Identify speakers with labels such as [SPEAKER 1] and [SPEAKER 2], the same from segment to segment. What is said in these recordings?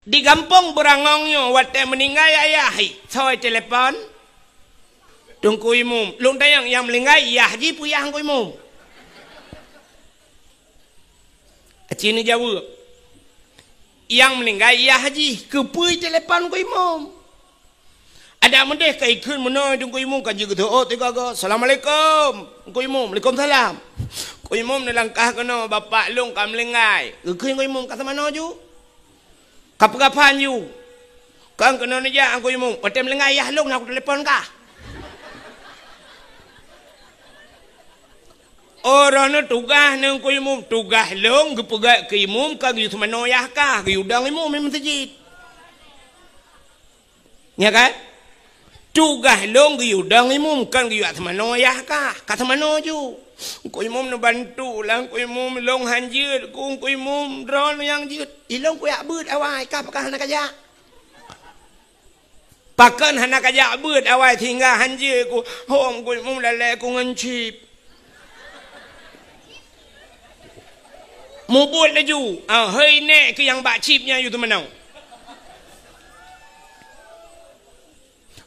[SPEAKER 1] Di kampung berangongnya waktu meninggal ayah soi telepon tunggu imum lung tayang yang meninggal ayah ji puyah ku imum Cina Jawa yang meninggal ayah ji kepui telepon ku imum ada mendeh kai kun menoi tunggu imum kan juga tu oh tiga go assalamualaikum ku imum waalaikumsalam ku imum nelangkah kena bapak lung kam meninggal ku imum kata mana ju kapan you kang kena aja aku imum waktu melengah ayah long nak telefon kah orang tu tugas nang ku imum tugas long gepegak ke imum kang you semano ayah kah ke udang imum memang masjid ya kan tugas long ke udang imum kang you semano ayah kah kata semano ju ku imum nak bantu lang ku imum long hanjir ku imum drone yang jut ilong ku yak beut awai kah pakai hanak aja pakan hanak aja beut awai tinggal hanjir ku hom ku imum lale ku ngancip mu buat laju hei nek ke yang bak chipnya you tu manau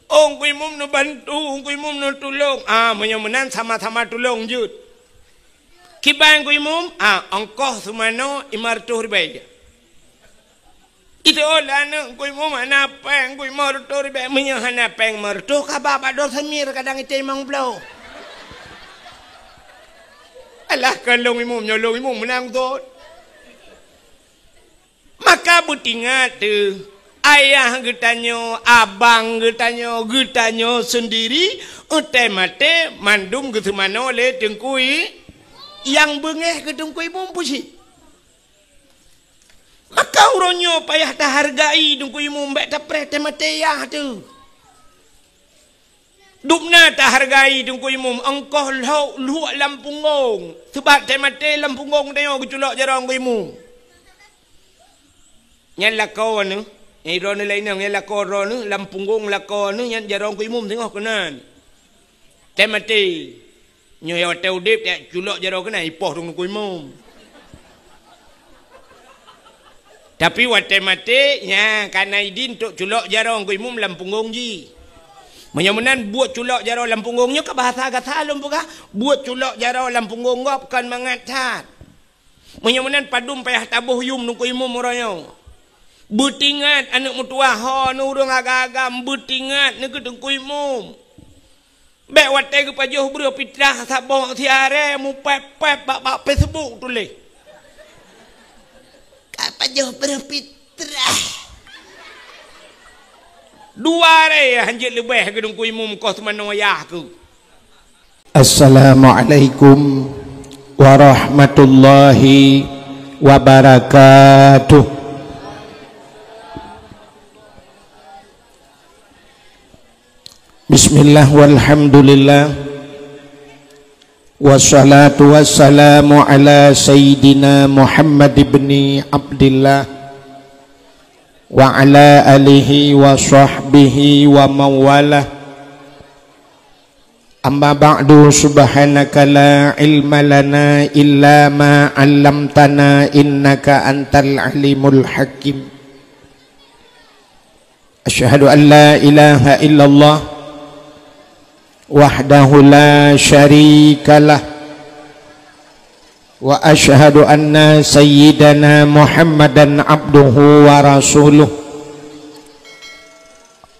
[SPEAKER 1] ku imum nak bantu ku imum nak tolong menyemenan sama-sama tolong jut kibang ku imum ongkoh sumano 500 ribu itu lah ku imum ana peng ku 500 ribu menyahana peng mertu kabab ado semir kadang itu emang blow alah kalau imum nyolong imum menang tu maka butingat tu ayah getanyo, abang getanyo sendiri utai mate mandum gitu mana oleh tengkui yang bengeh ke tengkui mumpusi. Maka uronyo payah dah hargai tengkui mumbek tapre temate ya tu. Dupna tak hargai tengkui mum engkau luak lampungong sebab temate lampungong tengok keculok jarang kui mum. Yang lakau ni Iron lain yang lakor ni lampunggung lakor ni yang jarang ku imum tengok kenan. Temati nyo ya teu dip ya culok jarang kenan ipoh dong ku imum. Tapi wate mati nya kana idin tok culok jarang ku imum lampunggung ji. Menyamunan buat culok jarang lampunggungnya ke bahasa kata lum buka buat culok jarang lampunggung ngop kan mangatat. Menyamunan padum payah tabuh yum nungku imum orangnya. Butingat anak mutua ho nurung agak-agak butingat ni ke tengkui mum. Bek watai ke pajuh beri fitrah sabong tiare mu pep-pep bak Facebook tulis. Kak pajuh beri fitrah. Dua re hanjit lebih ke tengkui mum kau semana wayah ku.
[SPEAKER 2] Assalamualaikum warahmatullahi wabarakatuh. Bismillah walhamdulillah wassalatu wassalamu ala sayyidina Muhammad ibn Abdillah wa ala alihi wa sahbihi wa mawalah amma ba'du subhanaka la ilma lana illa ma 'allamtana innaka antal alimul hakim asyhadu an la ilaha illallah wahdahu la syarikalah wa asyhadu anna sayyidana Muhammadan abduhu wa rasuluh.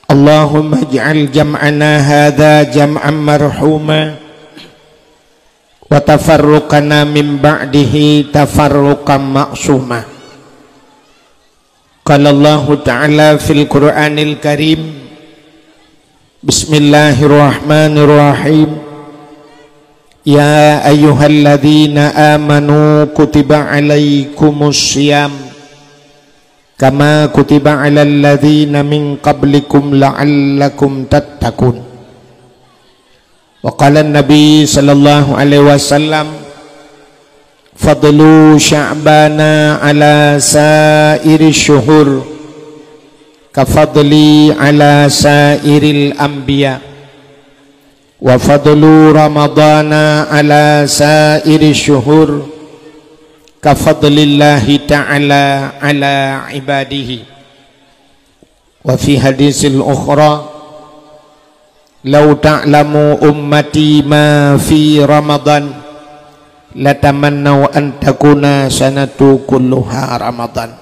[SPEAKER 2] Allahumma ij'al jam'ana hadha jam'an marhuma wa tafarruqana min ba'dihi tafarruqan ma'suma. Qala Allah ta'ala fil Qur'anil Karim Bismillahirrahmanirrahim. Ya ayyuhalladzina amanu kutiba alaikumus syiyam kama kutiba alal ladzina min qablikum la'allakum tattaqun. Wa qala an-nabi sallallahu alaihi wasallam fadlu sya'bana ala sa'iri syuhur kafadli ala sairil anbiya wa fadlu ramadana ala sairi syuhur kafadlillahi ta'ala ala ibadihi Wa fi hadisil ukhra, law ta'lamu ummati ma fi Ramadan latamannaw an takuna sanatu kulluha Ramadan.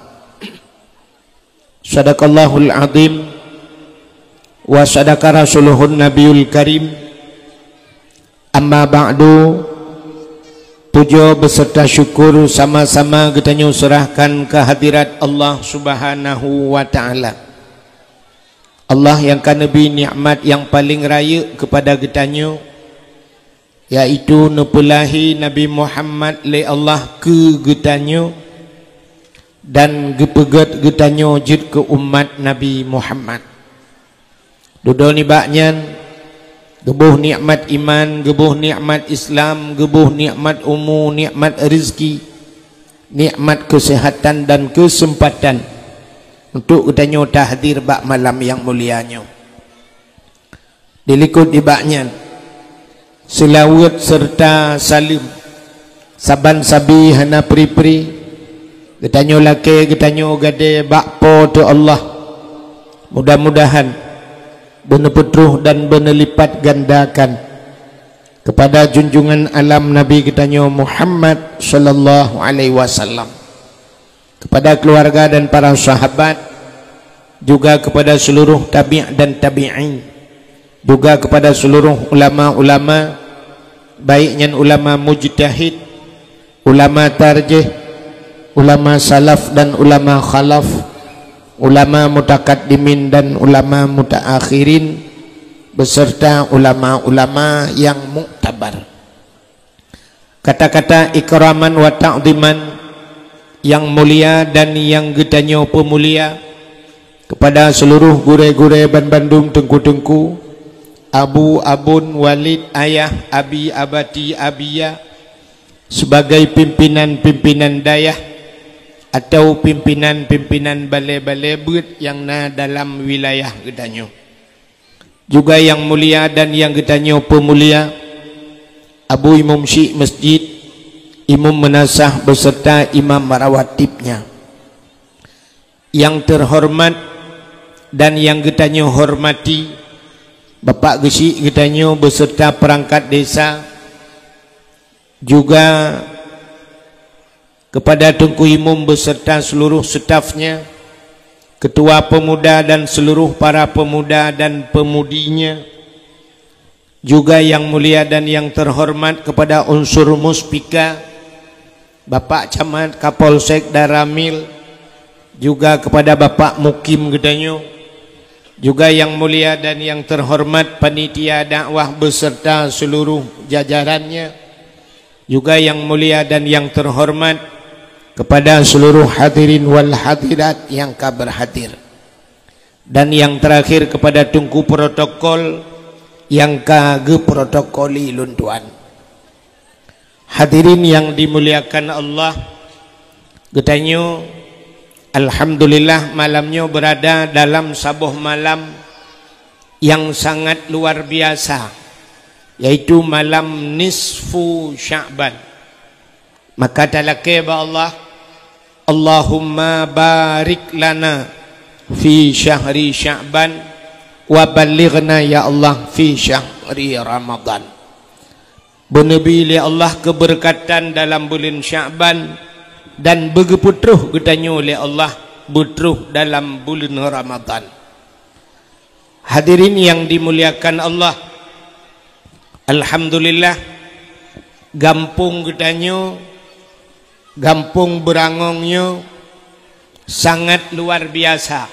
[SPEAKER 2] Sadaqallahul azim wa sadaqa rasuluhun nabiyul karim. Amma ba'du, puja beserta syukur sama-sama kita serahkan ke hadirat Allah Subhanahu wa taala. Allah yang kan nabi nikmat yang paling raya kepada kita, yaitu nepulahi Nabi Muhammad le Allah ke getanyo dan gepegat getanyo jid ke umat Nabi Muhammad. Duduk ni baknyan gebuh nikmat iman, gebuh nikmat Islam, gebuh nikmat umur, nikmat rezeki, nikmat kesehatan dan kesempatan untuk getanyo tahdir bak malam yang mulianya. Dilikut di baknyan selawat serta salim saban sabi hana pri-pri getanyo lake getanyo gade bakpo tu Allah. Mudah-mudahan benar petruh dan benar lipat gandakan kepada junjungan alam Nabi getanyo Muhammad sallallahu alaihi wasallam, kepada keluarga dan para sahabat, juga kepada seluruh tabi' dan tabi'in, juga kepada seluruh ulama-ulama, baiknya ulama mujtahid, ulama tarjih, ulama salaf dan ulama khalaf, ulama mutakaddimin dan ulama mutaakhirin, beserta ulama-ulama yang muktabar. Kata-kata ikraman wa ta'ziman yang mulia dan yang getanyo pemulia kepada seluruh gure-gure ban Bandung, tengku-tengku, abu, abun, walid, ayah, abi, abati, abiya, sebagai pimpinan-pimpinan dayah atau pimpinan-pimpinan balai-balai bet yang na dalam wilayah getanyo. Juga yang mulia dan yang getanyo pemulia, Abu Imam Syekh Masjid, Imam Menasah beserta imam marawatibnya. Yang terhormat dan yang getanyo hormati Bapak Gesik getanyo beserta perangkat desa, juga kepada Tengku Imam beserta seluruh stafnya, ketua pemuda dan seluruh para pemuda dan pemudinya, juga yang mulia dan yang terhormat kepada unsur muspika, Bapak Camat, Kapolsek Daramil, juga kepada Bapak Mukim getanyo, juga yang mulia dan yang terhormat panitia dakwah beserta seluruh jajarannya, juga yang mulia dan yang terhormat kepada seluruh hadirin wal hadirat yang berhadir, dan yang terakhir kepada tungku protokol yang kage protokoli luntuan. Hadirin yang dimuliakan Allah, getanyo alhamdulillah malamnya berada dalam sabuh malam yang sangat luar biasa, yaitu malam nisfu Sya'ban. Maka talake ba Allah, Allahumma barik lana fi syahri Sya'ban wa balighna ya Allah fi syahri Ramadan. Benabi li Allah keberkatan dalam bulan Sya'ban dan begeputruh getanyo li Allah betruh dalam bulan Ramadan. Hadirin yang dimuliakan Allah, alhamdulillah gampung getanyo, gampung berangongnya sangat luar biasa.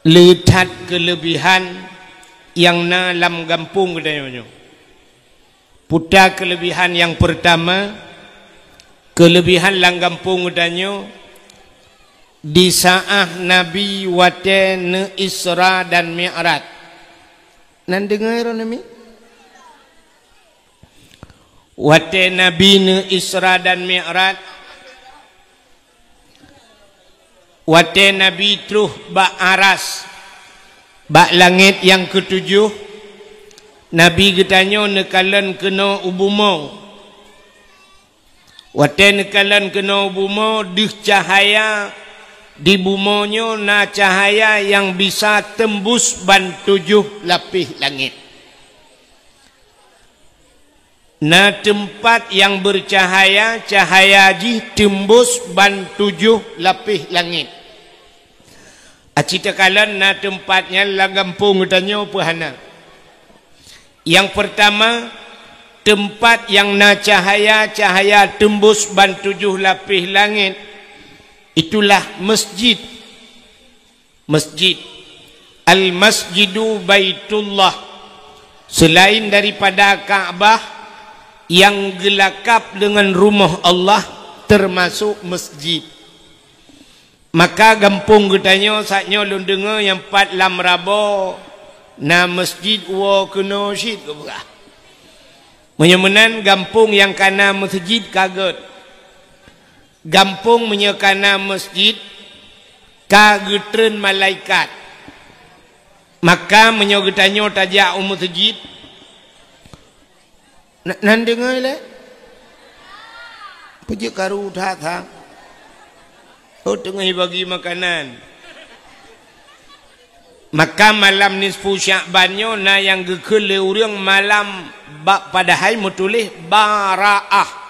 [SPEAKER 2] Lihat kelebihan yang dalam gampung getanyo. Putar kelebihan yang pertama, kelebihan lang gampung getanyo di saat Nabi wate Isra dan Mi'raj. Nan dengar nami? Wate Nabi Isra dan Mi'raj, wate Nabi truh bak aras, bak langit yang ketujuh, Nabi getanyo nekalan kena ubumo. Wate nekalan kena ubumo, dih cahaya
[SPEAKER 1] Di bumonyo na cahaya yang bisa tembus ban 7 lapis langit. Na tempat yang bercahaya, cahaya ji tembus ban 7 lapis langit. Acita kalan na tempatnya lagampung tanya pahana. Yang pertama, tempat yang na cahaya, cahaya tembus ban 7 lapis langit. Itulah masjid. Masjid. Al-Masjidu Baitullah. Selain daripada Kaabah yang gelakap dengan rumah Allah, termasuk masjid. Maka gampung getanya saatnya lu dengar yang 4 lam rabo na masjid wa kena syid ke berah. Menyemenan gampung yang kana masjid kaget. Gampung menyekana masjid kagetren malaikat. Maka menyogetanyo tajak masjid. Nan dengar le? Pejik karu tak. Oh tengah bagi makanan. Maka malam nisfu Sya'bannya na yang gekel le urang malam padahal mutulih bara'ah.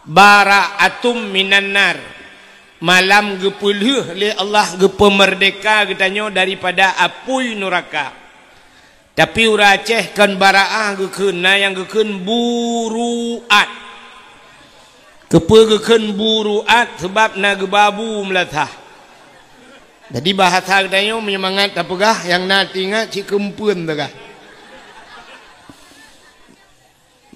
[SPEAKER 1] Bara'atum minan nar. Malam gepuluh le Allah gepemerdeka getanyo daripada api neraka. Tapi ura Aceh kan bara'ah gekeun na yang gekeun buruat. Kepe gekeun buruat sebab na gebabu melatah. Jadi bahasa getanyo menyemangat apakah yang na tingat si kempeun tegah.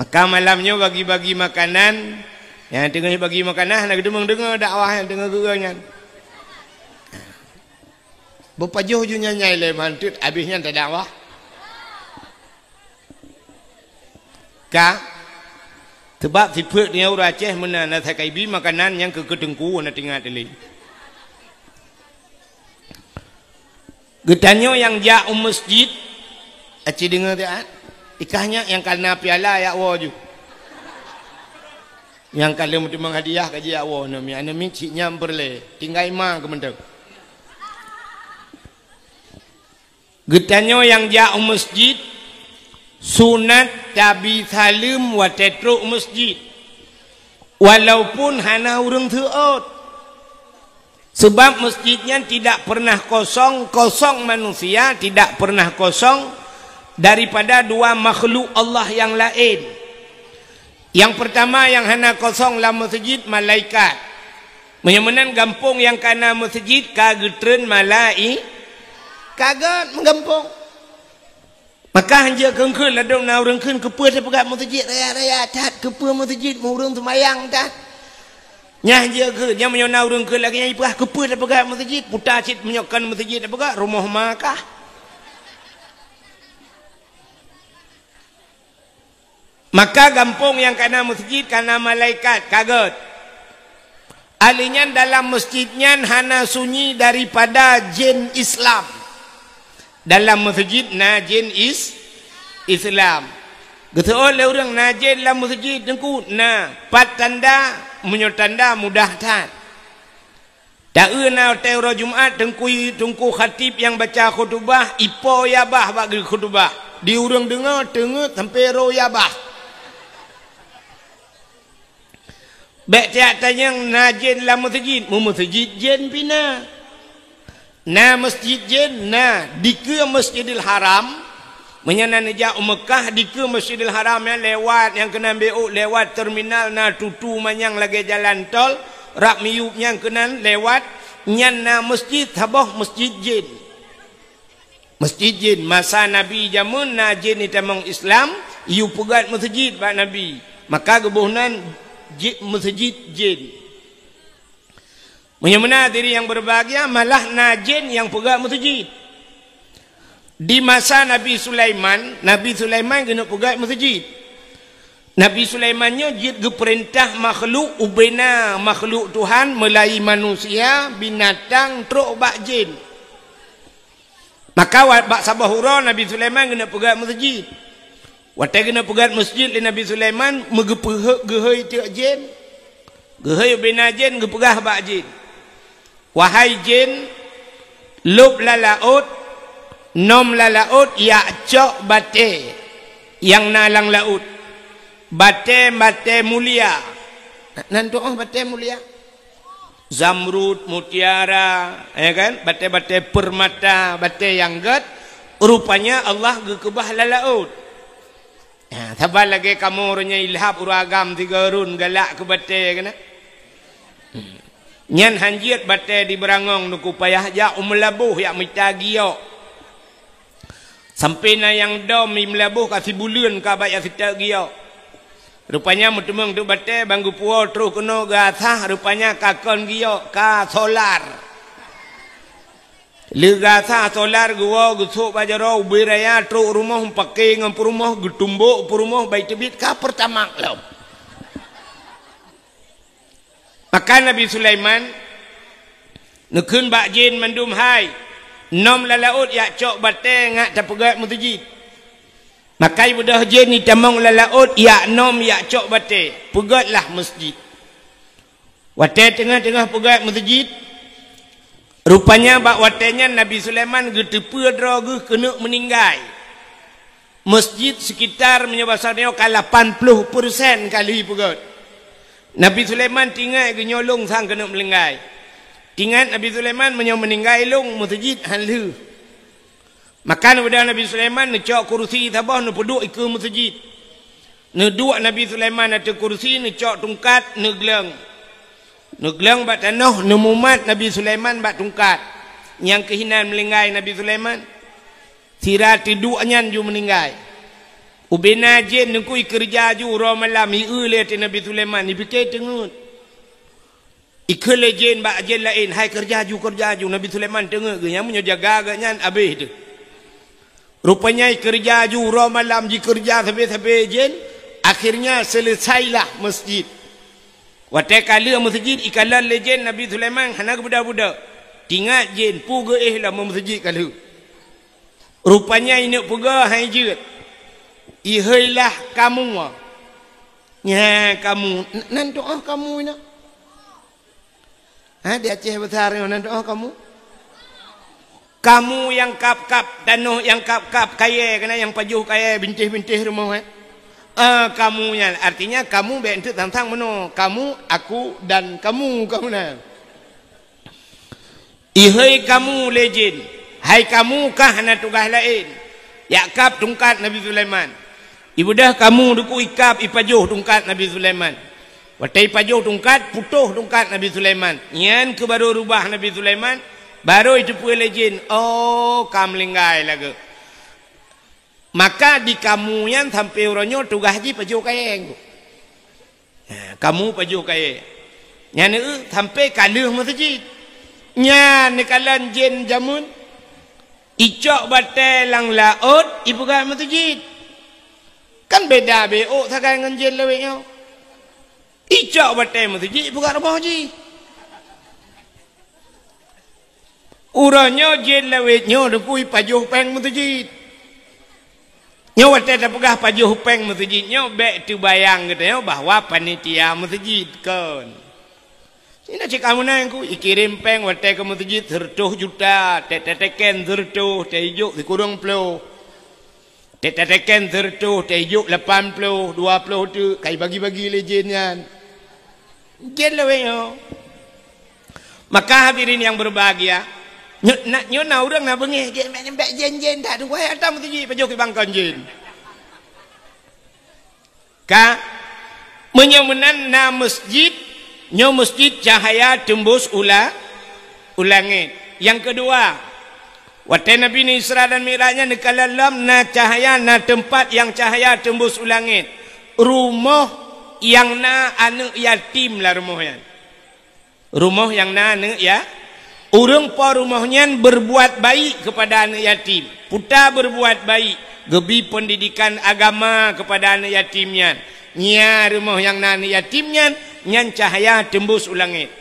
[SPEAKER 1] Maka malamnya bagi-bagi makanan. Yang tengah bagi makanan nak dengar dakwah yang tengah gerangan. Bepajuh ju nyai le mantut habisnya tak dakwah. Ka sebab siput ni orang Aceh mana nak takaibi makanan yang kedengku nak tinggal teli. Getanyo yang ja masjid aci dengar tak? Ikahnya yang karena piala ya waju. Yang kalau mesti menghadiah kaji awak nami anami ciknya berle tinggal imam ke mentang. Getanyo yang jauh masjid sunat tabi salim wa tetruk masjid. Walaupun hana urang teot. Sebab masjidnya tidak pernah kosong, kosong manusia tidak pernah kosong daripada dua makhluk Allah yang lain. Yang pertama yang hana kosong dalam masjid malaikat. Menyemenan gampung yang kana masjid kagetren kaget menggampung. Maka hanja kengkul ladong na urang keun kepe pegat masjid raya-raya tat kepe masjid mu urang semayang tat. Nya hanja keun nya menyona urang keun lagi nya ipah kepe pegat masjid putar cit menyokan masjid pegat rumah makah. Maka gampung yang kana masjid kana malaikat kaget. Alinya dalam masjidnya hana sunyi daripada jin Islam. Dalam masjid na jin Islam. Gitu oleh orang na jin dalam masjid dengku na pat tanda menyotanda mudah tat. Dauna teuro Jumat tengku khatib yang baca khutbah ipo yabah bagi khutbah. Di urang dengar tengah sampai ro yabah. Baik tiap tanya najin dalam masjid. Masjid jin pina. Na masjid jin. Na dika Masjidil Haram. Menyana nejak Mekah dika Masjidil Haram yang lewat. Yang kena BO lewat terminal. Na tutu manyang lagi jalan tol. Rak miyup yang kena lewat. Nyan na masjid habah masjid jin. Masjid jin. Masa Nabi jamun na jin ni tamang Islam. Iu pegat masjid pak Nabi. Maka kebunan masjid jin. Menyemena diri yang berbahagia malah najin yang pegang masjid. Di masa Nabi Sulaiman kena pegang masjid. Nabi Sulaimannya jid geperintah makhluk ubena makhluk Tuhan melai manusia binatang truk bak jin. Maka bak sabahura Nabi Sulaiman kena pegang masjid. Watai kena pegat masjid di Nabi Sulaiman megepeh gehoi tiak jin. Gehoi bina jin gepegah bak jin. wahai jin lub la laut nom la laut ya cok bate yang nalang laut bate mulia nanti bate mulia zamrud mutiara ya kan bate permata bate yang ged rupanya Allah gekebah la laut ya tabal lagi kamu orangnya ilhab uragam tiga run galak ke bate kena nyan hanjiat bate di berangong nuku payah ja umlabuh ya mitagio sampai na yang dom imlabuh kasih bulan ka ba ya sitagio rupanya mutemeng tu bate banggu puo terus kena gasah rupanya kakon gio ka solar le gasah solar gua gusuk bajaro ubiraya terus rumah pakai ngam rumah getumbuk rumah baik tebit ka pertama lo maka Nabi Sulaiman nekun bak jin mandum hai nom la laut ya cok bate ngak tapegat mutajid makai budah jin ni tamong la laut ya nom ya cok bate pegatlah masjid wate tengah-tengah pegat masjid rupanya bak watenya Nabi Sulaiman getepe droge kena meninggal masjid sekitar menyebasarnya ke 80% kali pegat Nabi Sulaiman tinggal genyolong sang kena melenggai tinggal Nabi Sulaiman meninggal long masjid halu makan udah Nabi Sulaiman necok kursi tabah nu peduk ke masjid neduk Nabi Sulaiman ada kursi necok tungkat negleng bat tanah nemumat Nabi Sulaiman bat tungkat yang kehinan melinggai Nabi Sulaiman sira tiduknya ju meninggal ubena jen nukui kerja ju ro malam ieu le Nabi Sulaiman dipikir tengut ikhle jen ba jen lain hai kerja ju Nabi Sulaiman tengok ge yang menjaga agaknya habis tu rupanya kerja ju ro malam ji kerja sampai jen akhirnya selesailah masjid wate kala masjid ikalan legend Nabi Sulaiman hanak budak-budak tinggal jen puga lah masjid kala rupanya ini puga hai jut ihailah kamu ya kamu nan doa kamu nak ha di Aceh besar nan doa kamu yang kap-kap danuh yang kap-kap kaya kena yang pajuh kaya bintih-bintih rumah kamunya artinya kamu bentuk tentang meno kamu aku dan kamu nah ihai kamu legend hai kamu kah hana tugas lain ya kap tungkat Nabi Sulaiman ibu dah kamu duku ikap ipajuh tungkat Nabi Sulaiman watai pajuh tungkat putuh tungkat Nabi Sulaiman nyan ke baru rubah Nabi Sulaiman baru itu pun legend oh kam linggai lagi maka di kamu yang sampai orangnya tugas haji pajuh kaya kamu pajuh kaya nyan sampai kaluh masjid nyan kalan jen jamun icok bate lang laut ibu kat masjid kan beda beo sakai dengan jen leweknya icok bate masjid ibu kat rumah haji urangnya jen leweknya dekui pajuh peng masjid nyawa tak pegah pajuh peng masjidnya baik tu bayang katanya bahwa panitia masjid kan ini cik kamu nang ku ikirim peng wate ke masjid 100 juta teteken 100 tejuk dikurang puluh teteken 100 tejuk 80 20 tu kai bagi-bagi lejennya jen leweknya maka hadirin yang berbahagia nyona orang nak bengih jen tak tu wahai atam masjid pajuh ke bangkan jen ka menyemenan na masjid nyo masjid cahaya tembus ulangit yang kedua wate Nabi ni Isra dan Mi'rajnya nekalalam na cahaya na tempat yang cahaya tembus ulangit rumah yang na anak yatim lah rumahnya rumah yang na anak ya orang pa rumahnya berbuat baik kepada anak yatim puta berbuat baik gebi pendidikan agama kepada anak yatimnya nya rumah yang na anak yatimnya nyan cahaya tembus ulangit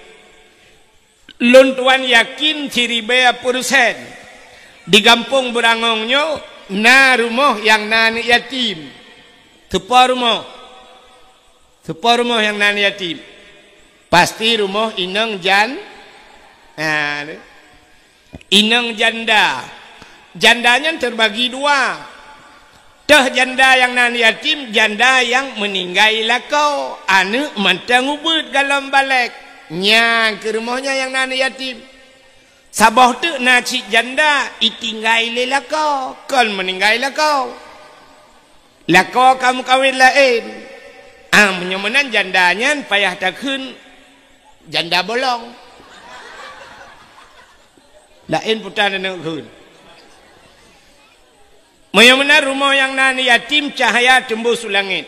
[SPEAKER 1] lun tuan yakin ciribaya persen di kampung berangongnya na rumah yang na anak yatim tepa rumah yang na anak yatim pasti rumah inang Inang janda. Jandanya terbagi dua. Teh janda yang nan yatim, janda yang meninggal lakau. Anak mantang ubud dalam balik. Nyang ke rumahnya yang nan yatim. Sabah tu nacik janda, itinggal lakau. Kan meninggal lakau. Lakau kamu kawin lain. Menyemenan jandanya payah takun janda bolong. Lain putan nak kun. Menyemenan rumah yang nan yatim cahaya tembus langit.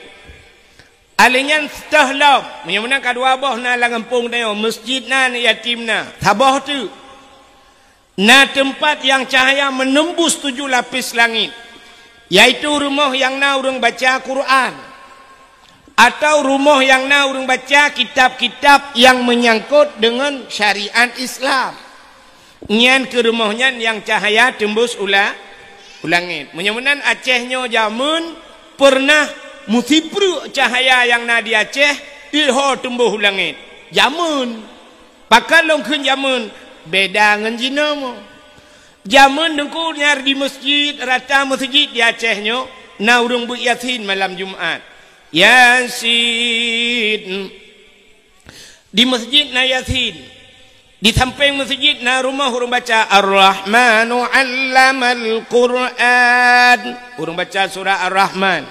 [SPEAKER 1] Alinyan setahlam. Menyemenan kadua boh na langampung tayo masjid nan yatim na. Sabah tu. Na tempat yang cahaya menembus 7 lapis langit. Yaitu rumah yang na urang baca Quran. Atau rumah yang na urang baca kitab-kitab yang menyangkut dengan syariat Islam. Nyan ke rumahnya yang cahaya tembus langit. Menyemenan Acehnya zaman pernah musibru cahaya yang na di Aceh iho tembus langit. Zaman pakal longkeun zaman beda ngan jina mo. Zaman dengku nyar di masjid rata masjid di Acehnya na urang buat Yasin malam Jumat. Yasin di masjid na Yasin. Di samping masjid na rumah urang baca Ar-Rahmanu 'allamal Qur'an. Urang baca surah Ar-Rahman.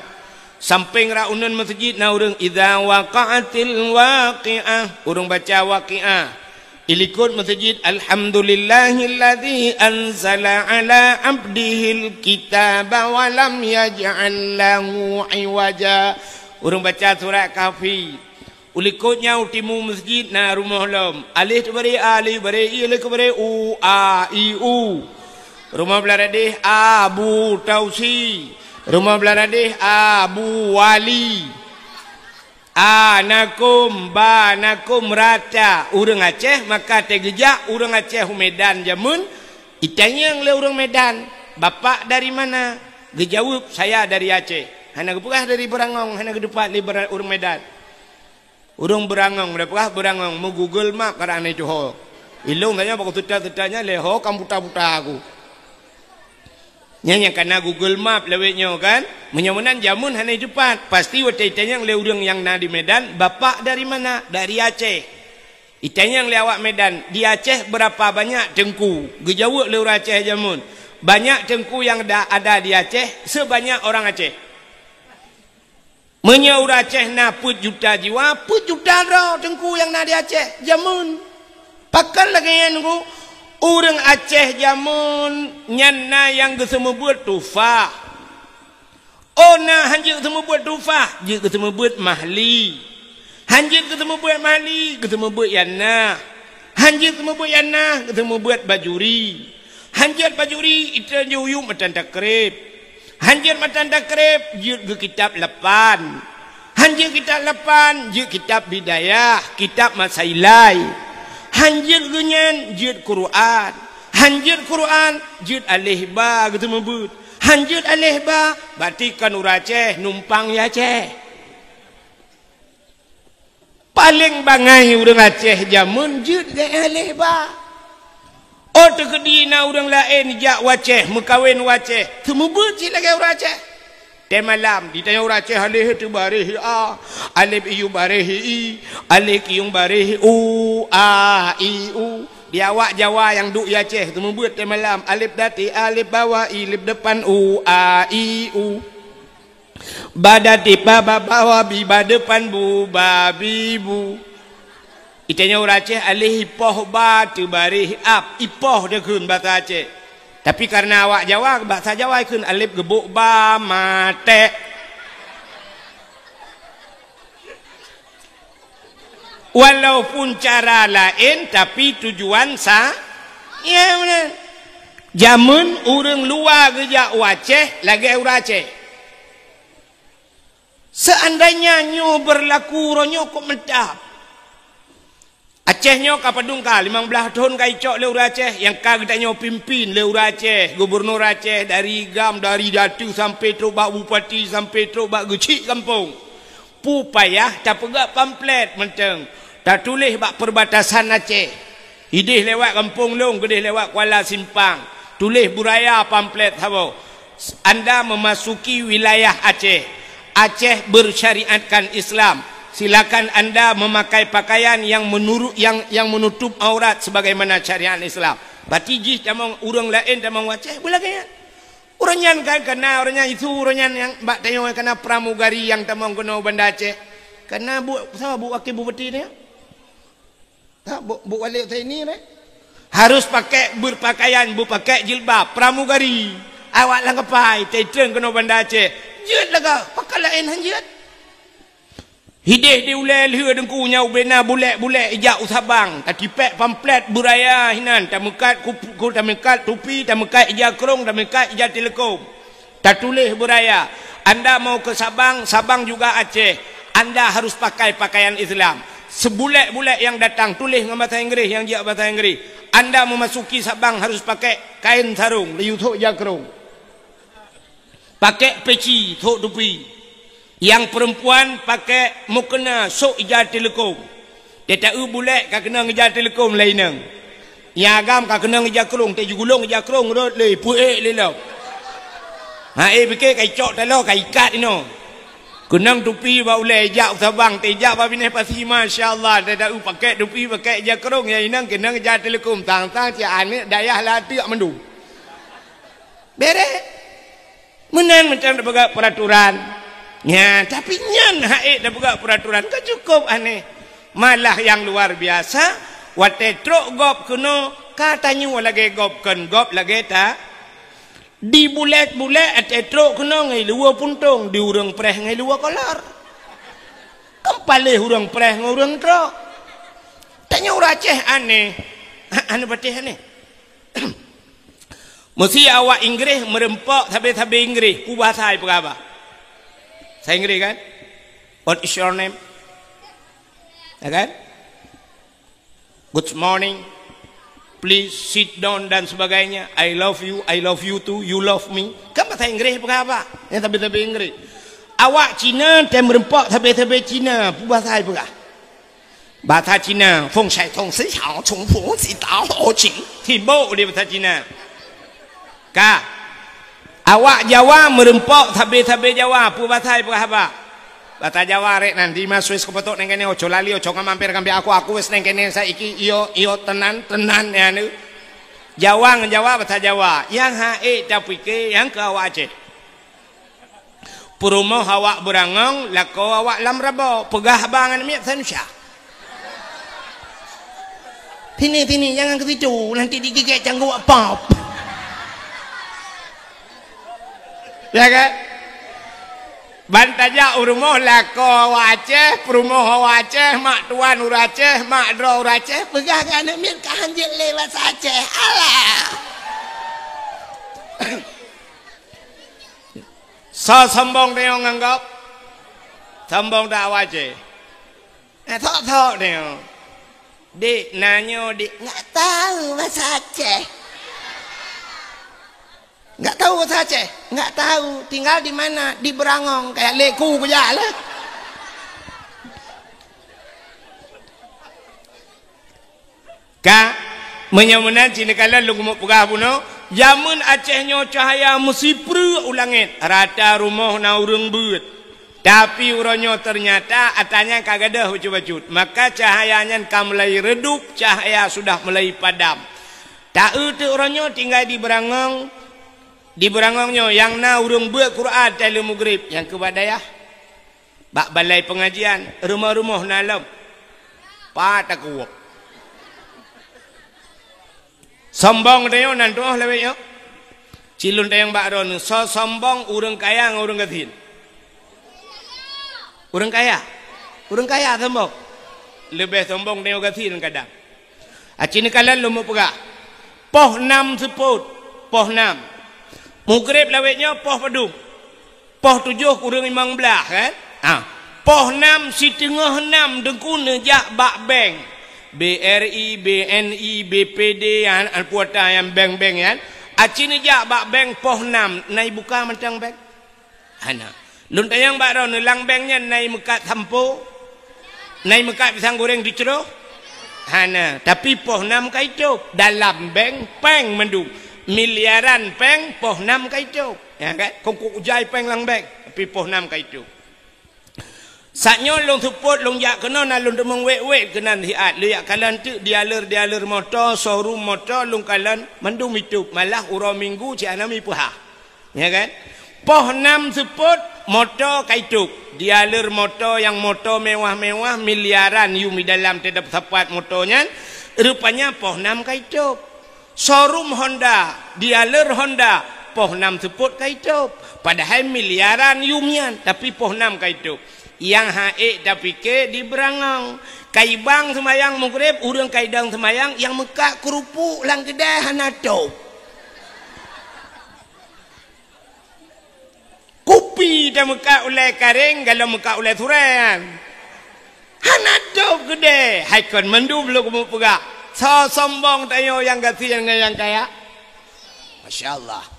[SPEAKER 1] Samping raunan masjid na urang idza waqa'atil waqi'ah. Urang baca Waqi'ah. Ilikut masjid Alhamdulillahilladzi anzala 'ala 'abdihil kitaba wa lam yaj'al lahu 'iwaja. Urang baca surah Kahfi. Ulikutnya utimu masjid na rumah lom. Alih tu beri alih beri alih ke beri u a i u. Rumah beladih Abu Tausi. Rumah beladih Abu Wali. Anakum banakum rata. Urang Aceh maka tegejak urang Aceh Medan jamun. Itanya yang le urang Medan. Bapak dari mana? Gejawab saya dari Aceh. Hana gepukah dari Berangong. Hana gedepat li urang Medan. Urang Berangong, berapakah Berangong? Mau Google Map karena itu ho. Ilung tanya bakal tuta-tutanya leho kamu buta-buta aku. Nyanya karena Google Map lewetnya kan. Menyemenan jamun hanya cepat. Pasti waktu itanya yang leurang yang na di Medan. Bapak dari mana? Dari Aceh. Itanya yang lewat Medan. Di Aceh berapa banyak tengku? Gejawab leur Aceh jamun. Banyak tengku yang ada di Aceh sebanyak orang Aceh. Menyaur Aceh na put juta jiwa, put juta roh tengku yang na di Aceh jamun. Pakal lagi yang nunggu orang Aceh jamun nyana yang kesemu buat tufah. Oh na hanjir kesemu buat tufah, je kesemu buat mahli. Hanjir kesemu buat mahli, kesemu buat yana. Hanjir kesemu buat yana, kesemu buat bajuri. Hanjir bajuri itu juyu matan takrib. Hanjir matan takrib je ke kitab 8. Hanjir kitab 8 je kitab bidayah, kitab masailai. Hanjir genyen je Quran. Hanjir Quran je alih ba gitu mebut. Hanjir alih ba berarti kan ura Aceh numpang ya Aceh. Paling bangai urang Aceh jamun je alih ba. Oh terkedina orang lain jak waceh, mekawin waceh. Semubut si lagi orang Aceh. Dia malam, ditanya orang Aceh, alih itu barih a, alih iu barih i, alih kiung barih u, a, i, u. Dia awak Jawa yang duk di Aceh, semubut dia malam. Alif dati, alif bawah, alif depan u, a, i, u. Badati, baba bawah, biba depan bu, babi bu. Itanya orang Aceh alih ipoh ba tu barih ap ipoh dia kun bahasa Aceh. Tapi karena awak Jawa bahasa Jawa kun alif gebuk ba mate. Walaupun cara lain tapi tujuan ya benar. Jamun orang luar gejak Aceh lagi orang Aceh. Seandainya nyo berlaku ronyo kok mentap. Acehnya kapadung ka 15 tahun ka icok le urang Aceh yang ka gedanyo pimpin le urang Aceh, gubernur Aceh dari Gam dari Datu sampai tu bak bupati sampai tu bak gecik kampung. Pu payah tak pegak pamflet menteng. Tak tulis bak perbatasan Aceh. Idih lewat Kampung Long, kedih lewat Kuala Simpang. Tulis buraya pamflet hawa. Anda memasuki wilayah Aceh. Aceh bersyariatkan Islam. Silakan anda memakai pakaian yang menutup aurat sebagaimana syariat Islam. Batijih tamang urang lain tamang Aceh boleh kan? Uranyan kan kena orangnya itu uranyan yang bak tengok kena pramugari yang tamang kena Banda Aceh. Kena bu sama bu wakil bupati ni. Tak bu wali ini ni. Harus pakai berpakaian, pakai jilbab pramugari. Awak lang kapai teteng kena Banda Aceh. Jeut laga pakai lain hanjeut. Hidih diulai liha dengku nyau bena bulek-bulek ijak usabang. Takipek pamflet buraya hinan. Tamekat kupu, tamekat tupi, tamekat ijak kerong, tamekat ijak telekom. Tak tulis buraya. Anda mau ke Sabang, Sabang juga Aceh. Anda harus pakai pakaian Islam. Sebulek-bulek yang datang tulis dengan bahasa Inggeris, yang ijak bahasa Inggeris. Anda memasuki Sabang harus pakai kain sarung, liu thok ijak kerong. Pakai peci, thok tupi. Yang perempuan pakai mukena sok ijat telekom. Dia tak bulek kau kena ngejar telekom lain nang. Yang agam kau kena ngejar kerong, tak jugulong ngejar kerong rot le puek le lo. Ha fikir kai cok talo kai ikat ino. Kenang tupi ba ulai ijak Sabang, tejak ba bineh pasi masya-Allah dia tak pakai tupi pakai ijak kerong yang inang kena ngejar telekom tang-tang cia ane dayah latiak mendu. Bere. Menan macam dak peraturan. Ya, tapi nyan haid dah buka peraturan ke cukup aneh. Malah yang luar biasa, wate trok gop kuno katanya lagi gop kan gop lagi tak. Di bulet-bulet ate trok kuno ngai luar puntung, di urang preh ngai luar kolor. Kempale urang preh ngai urang trok. Tanya urang Aceh aneh. Anu patih aneh. Mesti awak Inggeris merempok sampai Inggeris, ku bahasa apa apa? Saya Inggeris kan? What is your name? Ya kan? Good morning. Please sit down dan sebagainya. I love you too, you love me. Kan bahasa Inggeris apa? Yang tapi Inggeris. Awak Cina dan merempak tapi Cina. Bahasa apa? Bahasa Cina. Feng Shai Tong Si Xiao Chong Fu Si Dao Ho Qing. Tiba di bahasa Cina. Kak. Awak Jawa merempok tabe-tabe Jawa pu bahasa apa? Bahasa Jawa rek nanti Mas wis kepetok nang kene ojo lali ojo mampir kambe aku wis nang kene saiki iyo tenan ya nu. Jawa bahasa Jawa. Yang hae tapike yang ke awak Aceh. Purumo awak berangong lako awak lam rabo pegah bangan miat sanusya. Tini jangan ke situ nanti digigit canggu pop. Ya kan? Bantaja urumoh lako Aceh, perumoh Aceh, mak tuan Aceh, mak dro Aceh, pegah kan mir kahanjil lewat Aceh. Alah. So sombong dia nganggap. Sombong dak Aceh. Thok dia. Dik nanyo dik enggak tahu bahasa Aceh. Enggak tahu bahasa Aceh, enggak tahu. Tinggal di mana? Di Berangong, kayak leku aja lah. Kak, menyamunan Cina kala lu mau pegah puno, jamun Acehnya cahaya mesti pru ulangit. Rata rumah na urang beut. Tapi uronyo ternyata atanya kagadah bacut-bacut. Maka cahayanya mulai redup, cahaya sudah mulai padam. Tak itu uronyo tinggal di Berangong. Di Berangongnya yang na urung buat Quran telu maghrib yang ke badayah bak balai pengajian rumah-rumah nalam patak kuok sombong dia nanti lebih yo cilun dia yang bak ron so sombong urang kaya urang gatin urang kaya sombong lebih sombong dia gatin kadang acini kalian lu mau pegah poh 6 seput poh 6 Maghrib lawetnya poh padu. Poh 7 kurang 15 kan? Poh 6 si tengah 6 dengkuna jak bak bank. BRI, BNI, BPD yang puata yang bank-bank kan. Acini jak bak bank poh 6 nai buka macam bank. Ana. Lun tayang bak ron lang banknya nai mekat sampo. Nai mekat pisang goreng diceroh. Hana, tapi poh 6 kai cup dalam bank peng mendung miliaran peng poh 6 kai cup ya kan kong ku ujai peng lang bank tapi poh 6 kai cup saknyo long support long yak kena na long demong wek kenan hiat lu yak kalan tu dialer motor showroom motor long kalan mendung mitup malah uro minggu ci anami puha ya kan poh 6 support motor kaituk dialer motor yang motor mewah-mewah miliaran yumi dalam tidak tepat motornya rupanya poh 6 kaituk showroom Honda dialer Honda poh 6 support kaituk padahal miliaran yumian tapi poh 6 kaituk yang hae tapi ke di berangau kai bang semayang mugrib urang kaidang semayang yang mekak kerupuk lang kedai hanatop kopi dah mekak ulai karing kalau mekak ulai turan hanatop kedai haikon mendu belum kamu pegak so sombong tayo yang gati yang kaya Masya Allah.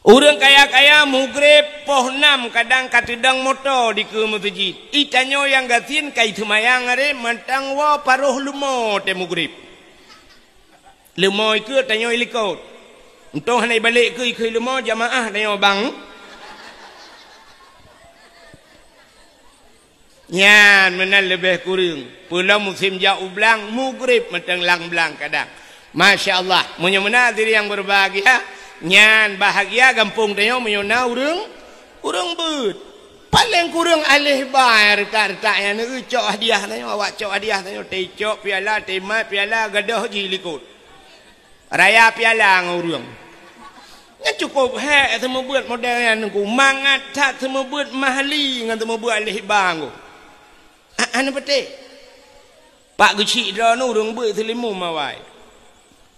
[SPEAKER 1] Orang kaya-kaya mugrib poh 6 kadang katedang motor di ke masjid. Itanyo yang gatin kai semayang are mantang wa paruh lumo te mugrib. Lumo iku tanyo ilikot. Untung hanai balik ke lumo jamaah tanyo bang. Nyan menal lebih kurang. Pula musim jauh belang mugrib mantang lang belang kadang. Masya Allah. Munya-munya diri yang berbahagia. Nyan bahagia gampung tayo menyona urang beut paling kurang alih bayar retak yang ni cok hadiah tayo awak cok hadiah tayo teh cok piala temat piala gadah jilikut raya piala ngurang nya cukup hek semua buat model yang ku mangat tak semua buat mahli ngan semua buat alih bang ana betul pak geci dah nu urang beut selimum awai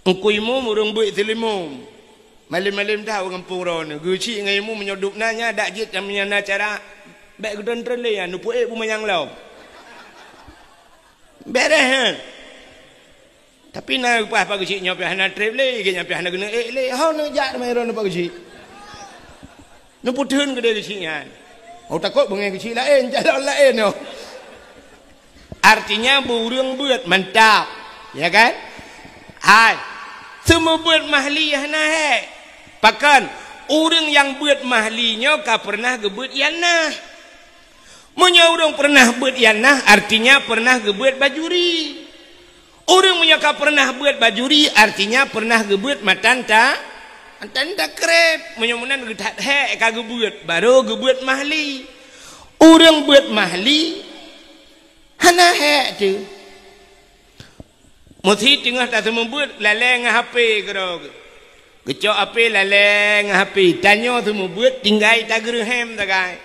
[SPEAKER 1] engkuimu urang beut selimum malam-malam tahu kampung ron guci ngai mu menyodup nanya dak jit namanya cara baik gedon trele ya nu puek pumanyang law berehan tapi na pas pak guci nyopi hana trele ke nyopi hana gena le hau na jak mai ron pak guci nu puteun gede guci nya oh takut bengai guci lain jalan lain no artinya burung buat mantap ya kan hai semua buat mahliyah na hek pakan orang yang buat mahlinya ka pernah gebut yanah munya orang pernah buat yanah artinya pernah gebut bajuri orang munya ka pernah buat bajuri artinya pernah gebut matanta krep munya munan gedat hek ka gebut baru gebut mahli orang buat mahli hana hek tu mesti tengah tak sembuh laleng HP kerog kecok HP laleng HP tanya semua buat tinggal tagerhem tagai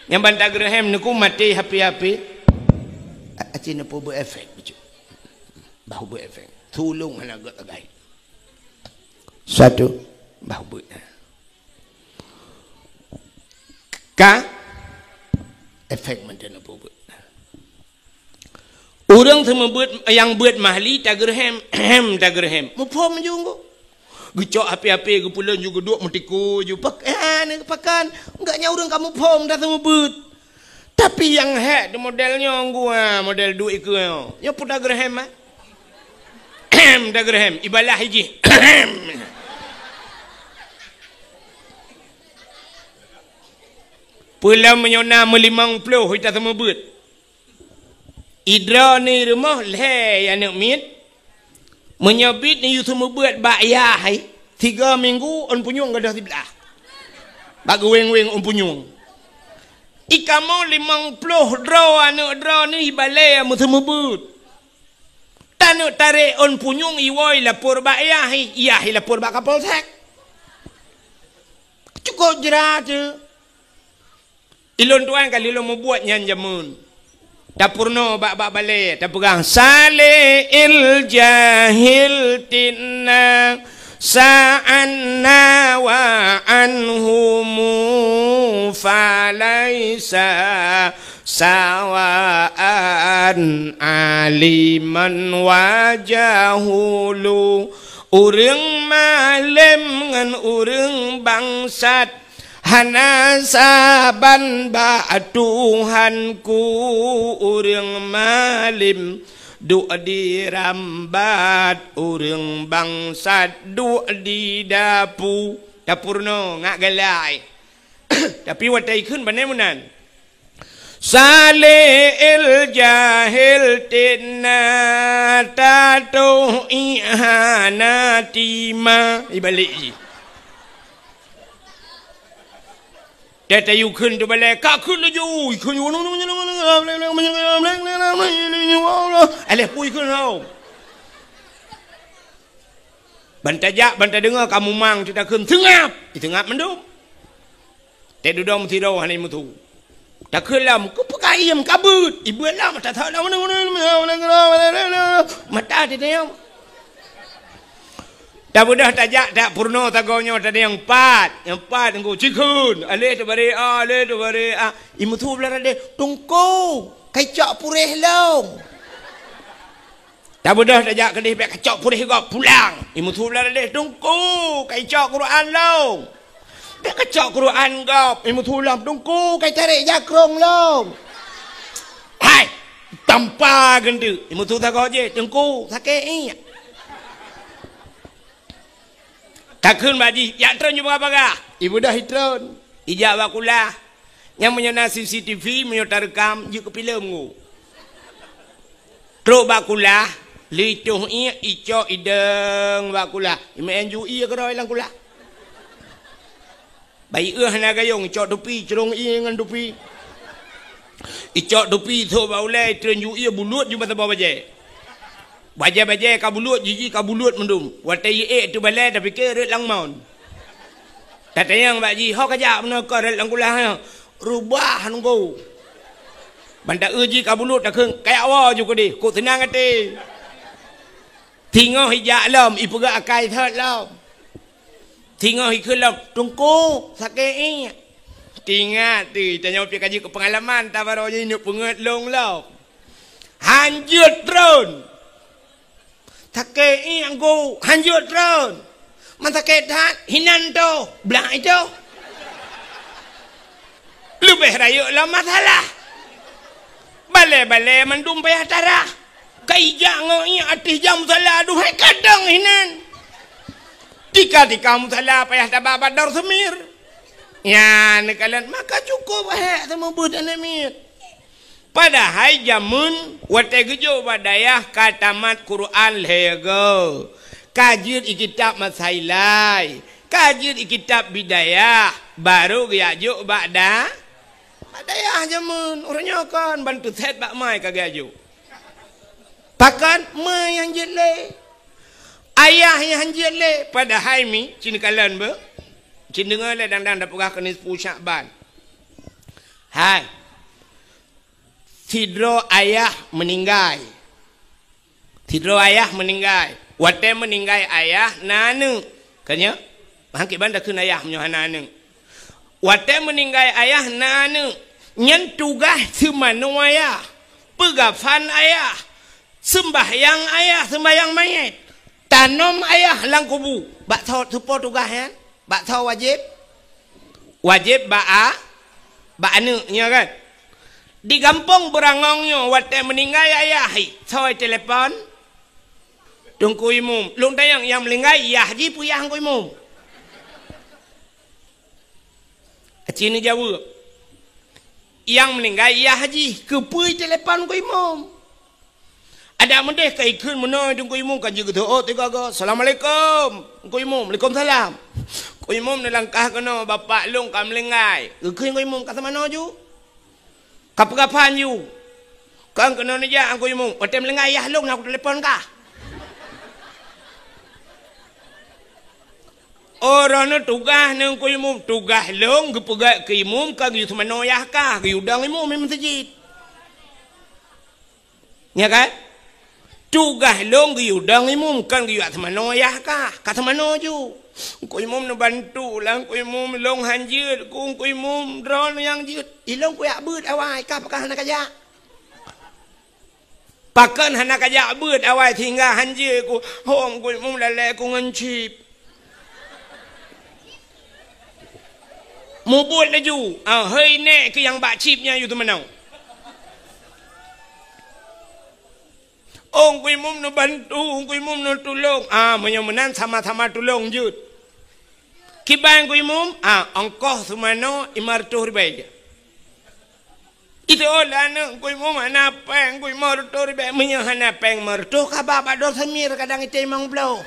[SPEAKER 1] yang ban tagerhem niku mati HP acina po buat efek bahu buat efek tulung hana gak tagai satu bahu buat ka efek mantan po buat orang semua buat yang buat mahli tagerhem tagerhem mupom junggu gecok api-api ke pulau juga duk metiku ju pakan enggaknya orang kamu pom dah semua buat tapi yang hek modelnya gua model duit ke yo pun tagerhem tagerhem ibalah hiji pulau menyona melimang puluh kita semua buat idra ni rumah leh anak mit menyabit ni semua buat bayar 3 minggu on punyung gadah sebelah bagi weng on punyung ikamo 50 draw anak draw ni balai amu semua buat tanuk tarik on punyung iwoi lapor bayar iya lapor bak kapolsek cukup jerah tu ilon tuan kali lo mau buat nyan jamun dapurno bak balai tak pegang salih il jahil tinna sa'anna wa anhumu falaysa sawa'an aliman wa jahulu urang malim ngan urang bangsat hana saban ba Tuhanku urang malim du dirambat urang bangsat du di dapurno ngak galai tapi wataiขึ้นบัดนี้มื้อนั้นSalil jahil tina tato ihana tima ibalik je Tata yu khun tu balik kak khun tu yu khun yu alih pui khun tau bantajak banta dengar kamu mang kita khun tengap mendum tak duduk tidur hanai mutu tak kelam ku pekayam kabut ibu lah mata tak lah mata dia tak mudah tajak tak purno tagonya tadi yang empat engkau cikun ale tu bare imu tu belar de tungku kacak purih long tak mudah tajak kedih pek kacak purih kau pulang imu tu belar de tungku kacak Quran long dia kacak Quran kau imu tu lam tungku kai tarik jakrong long hai tanpa gendu imu tu tago je tungku sakit Takun baji, ya tron juga apa Ibu dah hitron, ijak bakulah. Yang menyana CCTV, menyota rekam, juga film ngu. Truk bakulah, lituh iya, ico ideng bakulah. Ima enju iya keroi lang kulah. Bayi na gayong, ico dupi, cerong iya dengan dupi. Ico dupi tu baulai, trenju iya bulut juga tak bawa baje. Baja-baja kabulut jiji kabulut mendum. Watai tu balai tapi keret lang maun. Tatayang baji ho kajak mena keret lang kulah rubah nunggu. Banda uji kabulut tak keung kayak wa juga di. Ku tenang ati. Tingoh hijak lam ipu ga akai thot lam. Tingoh ikun lam tungku sakei. Tingat tu tanya pi kaji ke pengalaman ta baro je nyuk penget long lau. Hanjut drone. Take yang go hanjut drone. Man take dat hinan tu, belah itu. Lebih rayu lah masalah. Bale-bale mendum payah tarah. Kaijak ngoi atis jam salah duhai kadang hinan. Tika-tika musalah payah tabak badar semir. Ya, nekalan maka cukup hek sama budan emir. Padahal jamun watai gejo badayah katamat Quran lego. Kajir kitab masailai, kajir kitab bidayah, baru gajuk bada. Badayah jamun orangnya kan bantu set bak mai kagajuk. Pakan mai yang jele. Ayah yang jele padahal mi cin kalan be. Cin dengar le dan dapurah kenis Syakban. Hai. Tidro ayah meninggal. Tidro ayah meninggal. Watai meninggal ayah nanu. Kanya, hangkit banda kun ayah menyohan nanu. Watai meninggal ayah nanu. Nyen tugas semanu ayah. Pegafan ayah. Sembahyang ayah, sembahyang mayat. Tanam ayah lang kubu. Bak tahu tupo tugas ya? Bak tahu wajib? Wajib ba'a. Ba'anu, ya kan? Di kampung berangongnya watai meninggal ayah soi telepon tungku imum lung tayang yang meninggal ayah ji puyah ku imum cini jawab yang meninggal ayah ji kepui telepon ku imum ada mendeh kai kun menoi tungku imum kan juga oh tiga go assalamualaikum ku imum waalaikumsalam ku imum nelangkah kena bapak lung kam meninggal kun ku imum kata mana ju Kapan you? Kau kena ni je aku imu. Watem lengai ayah long nak telefon kah? Orang tu tugas nang ku imu tugas long gepegat ke imu kau you semano ayah kah? You udang imu memang masjid. Ya kan? Tugas long you udang imu kan you semano ayah kah? Kata mana ju? Ku imum nak bantu lah ku imum long hanjir ku imum drone yang jut ilong ku yak beut awai kah pakan hana kajak pakan hana kajak beut awai tinggal hanjir ku hom ku imum lale ku ngancip Mubut laju. Hei nek ke yang bak chipnya you tu mana? Ong kui mum no bantu, ong kui mum no tolong. Menyomenan sama-sama tolong jut. Kibang kui mum, ongkoh sumano imartuh ribai. Itu olah no kui mum ana peng kui martuh ribai menyahana peng martuh kabab ador samir kadang itu emang blau.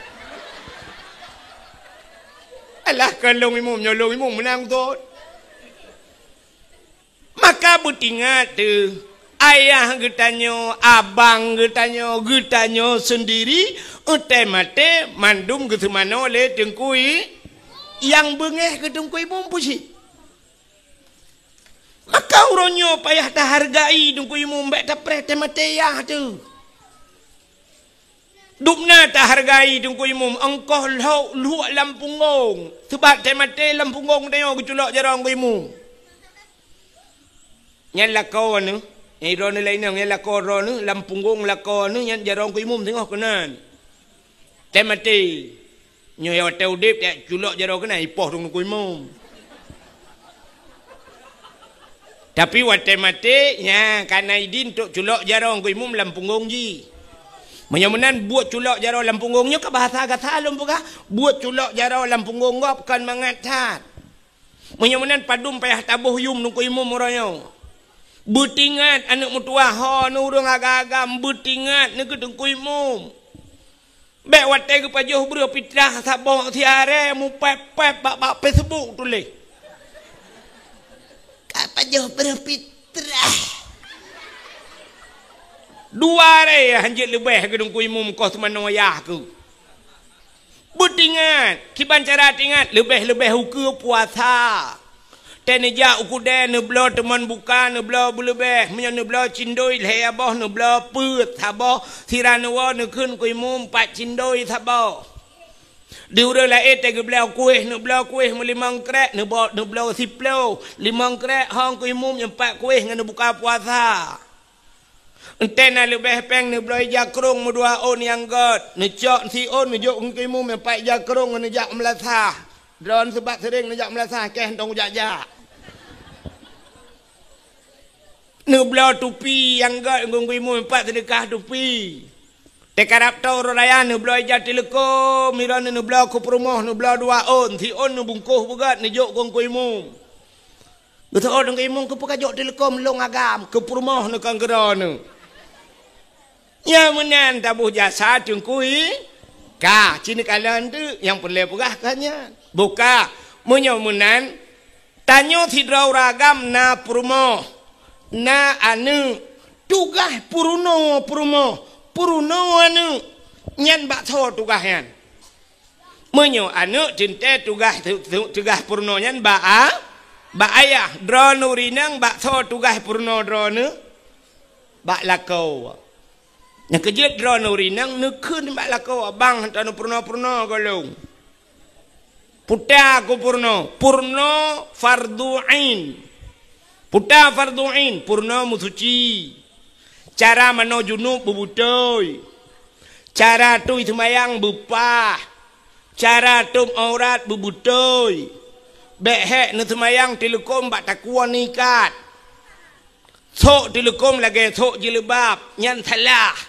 [SPEAKER 1] Alah kalau imum nyolong imum menang tu. Maka butingat tu ayah getanyo, abang getanyo sendiri utai mate mandum getumano le tengkui yang bengeh ke tengkui bumpusi. Maka uronyo payah tak hargai tengkui mumbek tak prete mate ya tu. Dupna tak hargai tengkui mum engkau luak lampungong sebab temate lampungong tengok keculak jarang kui mum. Nyan lakau ni, yang iron lain yang lakau ni, lampungong lakau ni yang jarang kui mum tengok kenan. Temate nyo ya teu dip tak culak jarang kena ipoh dong kui mum. Tapi wate mate nya kanaidin tok culak jarang kui mum lampungong ji. Menyamunan buat culak jarau lampungongnya ke bahasa kata alum buka buat culak jarau lampungong ngop kan mangatat. Menyamunan padum payah tabuh yum nungku imum orangnya. Butingat anak mutua ho nurung agak-agak butingat nak nungku imum. Bek watai ke pajuh bro pitrah sabong tiare mu pep-pep bak Facebook tulis. Ka pajuh bro pitrah. Dua re hanjit lebih ke dengku imum kau semana wayah ku. Butingat, kiban cara tingat lebih-lebih ukur puasa. Teneja ukude ne blo teman bukan ne blo bulebeh, menyo ne blo cindoi le abah ne blo put sabah tiranawa ne kun ku imum pat cindoi sabah. Diura la ete ke blo kuih ne blo kuih melimang krek ne blo siplo, limang krek hang ku imum yang pat kuih ngene buka puasa. Entena lebih peng ni belai jakrung medua on yang god. Ni cok si on ni jok ngkimu mempai jakrung ni jak melasah. Drone sebab sering ni jak melasah keh tong jak-jak. Ni belau tupi yang god ngkimu mempai sedekah tupi. Tekarap tau raya ni belai jak telekom, miran ni belau ku perumah ni belau dua on, si on ni bungkuh bugat ni jok ngkimu. Betul on ngkimu ku pakajok telekom long agam ke perumah ni kanggera ni. Ya menan tabuh jasa tungkui ka cini kalan tu yang perlu pegahkannya buka menyomunan tanyo tidrau ragam na purmo na anu tugas puruno anu nyan bak tho tugasnya menyo anu cinte tugas purno nyan ba ayah drone urinang bak tho tugas purno drone bak lakau. Yang kerja drone urinang nekun mbak lakau abang hantar purno golong. Puta aku purno fardu ain. Puta fardu ain purno musuci. Cara mano junub bubutoi. Cara tu semayang bupah. Cara tu aurat bubutoi. Behek nu semayang telekom bak takuan nikat. Sok telekom lagi sok jilbab nyan salah.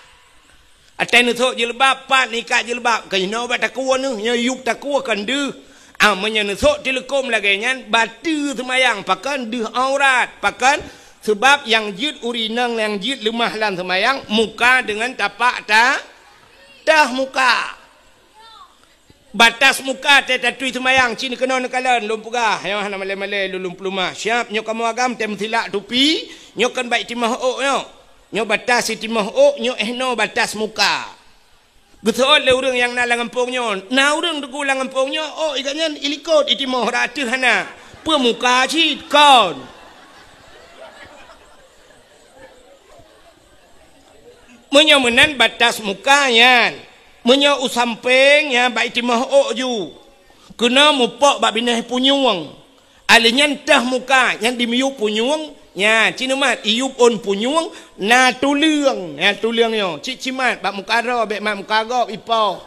[SPEAKER 1] Atai nu sok jilbab pat nikah jilbab kena bat takua nu nya yuk takua kan de amanya nu sok telekom lagi nyan batu semayang pakan de aurat pakan sebab yang jid urinang yang jid lemah lan semayang muka dengan tapak dah muka batas muka tatui semayang cini kena nekalan lumpugah yang hana male-male lulum plumah siap nyo kamu agam tem silak tupi nyo kan baik timah ok nyo nyo batas timah ok nyo no batas muka. Betul le urang yang nalang ampung nyo. Na urang dugu lang ampung nyo oh ikannya ilikot itimah ratu hana. Pemuka cit kon. Menyo menan batas muka yan. Menyo usamping ya baik timah ok ju. Kena mupok bak binah punyuang. Alinya tah muka yang dimiuk punyuang. Ya, cina mat iup on punyung na tuliang yo. Cik cimat bak mukara bek mat mukara ipau.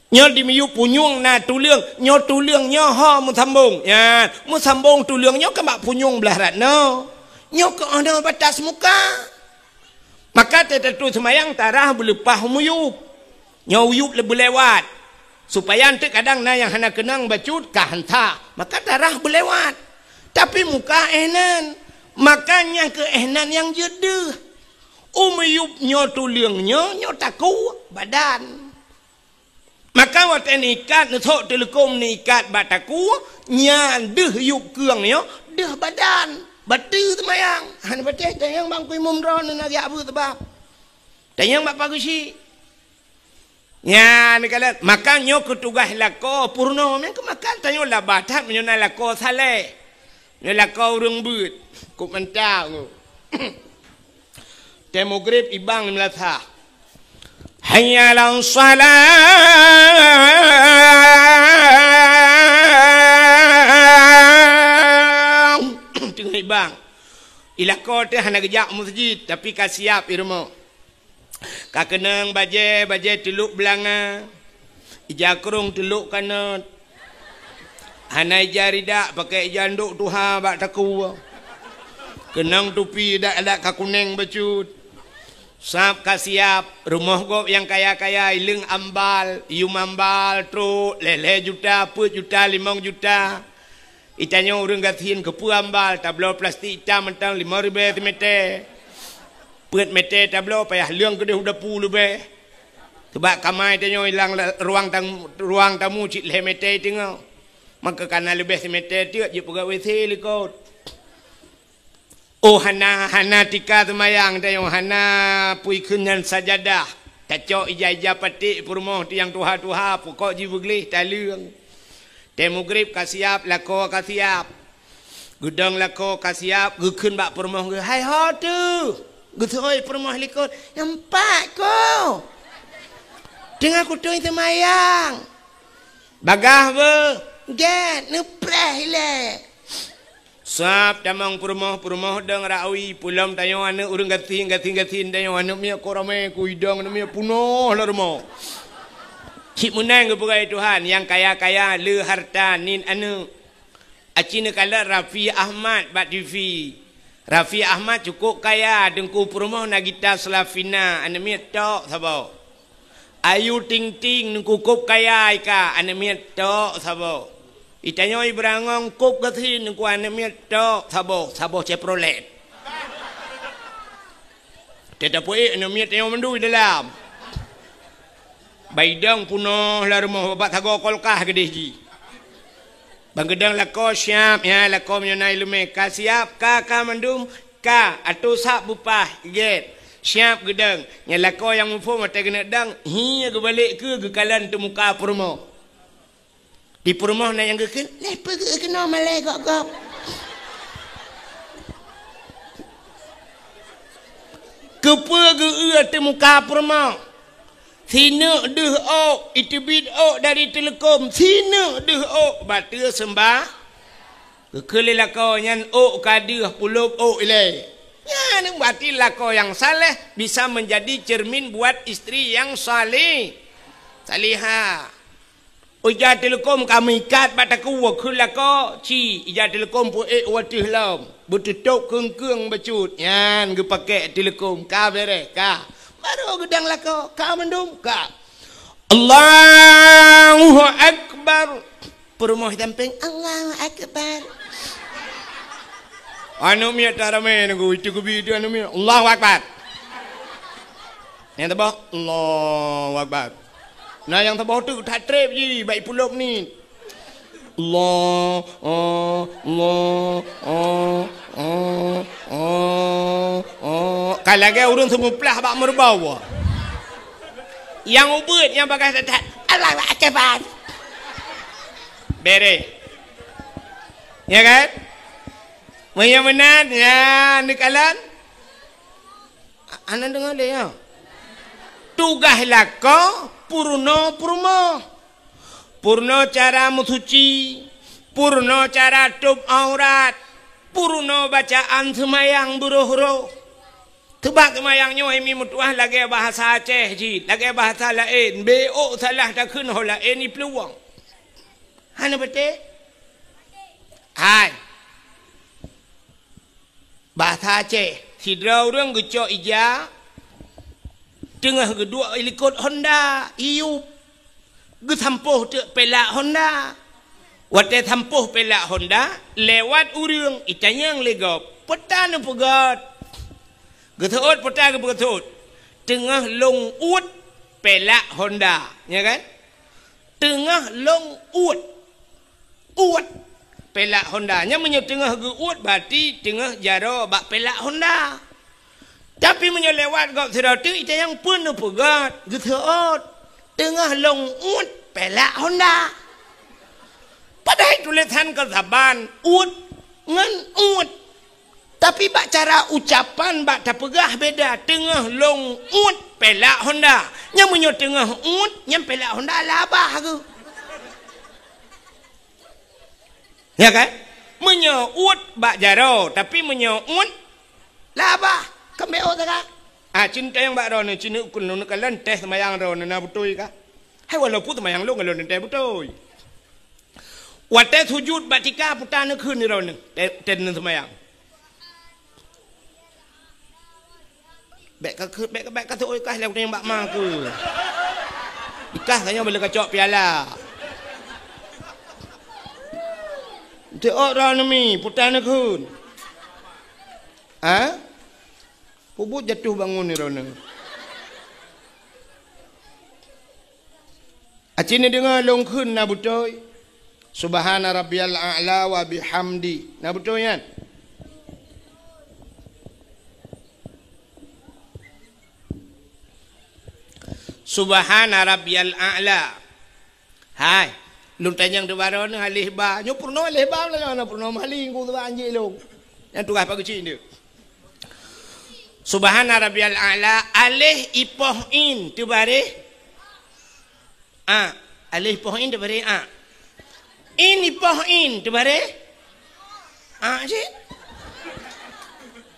[SPEAKER 1] Nyo di miyu punyung na tuliang, nyo tuliang nyo ha mu sambung. Ya, mu sambung tuliang nyo ke mak punyung belah ratno. Nyo ke ono batas muka. Maka tentu semayang tarah berlepah muyup. Nyo uyup lebih lewat. Supaya nanti kadang na yang hana kenang bacut kah hanta. Maka tarah berlewat. Tapi muka ehnan. Makanya ke ehnan yang jedeh. Umuyup nyo tuliang nyo taku badan. Maka waktu nikat nutuk telekom nikat bataku nyan deh yuk keung nyo deh badan batu semayang. Han bateh tayang bang kui mumron na ya abu sebab. Tayang bak pagusi. Nyan kala maka nyo ketugas lako purno men ke makan tayo la batat nyo na lako sale. Nyo lako urang beut kup mentang. Demogrip ibang melatha. Hayya 'alan salat. Tengah bang. Ilako teh hana gejak masjid tapi ka siap irmo. Ka kenang baje teluk belanga. Ija kerung teluk kanat. Hana ija ridak pakai ija nduk tuha bak taku. Kenang tupi dak ka kuning bacut. Sap kasiap rumah gop yang kaya-kaya ileng ambal, ium ambal, tru, lele juta, put juta, 5 juta. Itanya urang gatin ke pu ambal, tablo plastik hitam mentang 5.000 meter. Put meter tablo payah leung gede udah pu lebih. Sebab kamai tanya hilang ruang tamu cik le meter tengok. Maka kana lebih meter tiap je pegawai selikot. Oh hana tika semayang tayo hana pui kunyan sajadah kacok ija patik purmoh tiang tuha pokok ji beglih talung temugrib kasiap lako kasiap gudang lako kasiap gukun bak purmoh ge hai ho tu gutoi purmoh likut nampak ko tengah kutoi semayang bagah be get nepreh le. Sap tamang purmoh deng rawi pulam tayo ane urang gatin tayo ane mia korame kuidang ane mia punoh lah rumah. Cik munang kepada Tuhan yang kaya-kaya le harta nin ane. Acina kala Rafi Ahmad bat TV. Rafi Ahmad cukup kaya dengku purmoh nagita Selafina ane mia tok sabo. Ayu Ting Ting dengku kup kaya ika ane mia tok sabo. Itanya ibrangong kup gatin ku ane mieto sabo Chevrolet. Tidak puik ane miet yang mendui dalam. Baidang punoh lah rumah bapak tago kolkah gedeh ji. Bang gedang lako siap ya lako menyonai lume ka siap ka mandum ka atu sak bupah get. Siap gedang nya lako yang mufo mata kena dang hi ke balik ke kalan tu muka purmo. Di purmoh na yang gekin, lepa ke kena malai gok-gok. Kepa ke te muka purmoh. Sina deh ok, itibit ok dari telekom. Sina deh ok, batu sembah. Kekele lako nyan ok kadih puluh ok ilai. Ya, ni berarti lako yang saleh bisa menjadi cermin buat istri yang saleh. Salihah. Ija telekom kami ikat bataku wakul lako ci ija telekom pu watih lam betutuk keng bacut yan ge pakai telekom ka bere ka baru gedang lako ka mendum ka Allahu akbar perumoh tamping Allahu akbar anu mi tarame ngo itu ku video anu mi Allahu akbar yang tabah Allahu akbar. Nah yang terbawah tu tak trip je baik pulak ni. Allah kalau lagi urun semua pelah bak merbau. Yang ubud yang bagai setat Allah akbar. Bere. Ya kan? Yang benar ya nikalan. Anak dengar dia ya. Tugas lako purno cara musuci, purno cara tub aurat, purno bacaan semayang buruh-buruh. Tebak semayangnya imi mutuah lagi bahasa Aceh ji, lagi bahasa lain. Beok salah tak kena lain ni peluang. Hana betul? Hai. Bahasa Aceh. Sidra orang gecok ija. Tengah kedua ikut Honda. Iup. Getampuh tu pelak Honda. Waktu tampuh pelak Honda. Lewat urang. Itanyang legop. Petan pegat. Getut petan ke getut. Tengah long ut pelak Honda. Ya kan? Tengah long ut. Ut. Pelak Honda. Nya menyo tengah ge ut berarti tengah jaro bak pelak Honda. Tapi menyelewat kau tidak tu itu yang pun pegat gitu tengah long ut pelak Honda. Padahal tulisan kesaban ut ngan ut. Tapi bak cara ucapan bak tak pegah beda tengah long ut pelak Honda. Yang menyo tengah ut yang pelak Honda labah ke. Ya kan? Menyo ut bak jaro tapi menyo ut labah. Kembeo tak? Cinta yang bak ron cinta ukul nun kalan teh semayang ron na betul ka? Hai walaupun semayang lu kalon teh betul. Watet sujud batika putan keun ni ron ten semayang. Bek ka tu oi kah lek yang bak ma ku. Ikah tanya boleh kacok piala. Te orang ni putan keun. Ha? Puput jatuh bangun ni Rona. Acin ni dengar longkun na betul. Subhana rabbiyal a'la wa bihamdi. Na betul kan? Subhana rabbiyal a'la. Hai, lung tanyang tu baron halih ba. Nyo purno halih ba lah na purno maling ku tu anjing long. Yang tu apa kecil dia. Subhana rabbiyal a'la alih ipoh in tu bare alih ipoh in tu bare in ipoh in tu bare je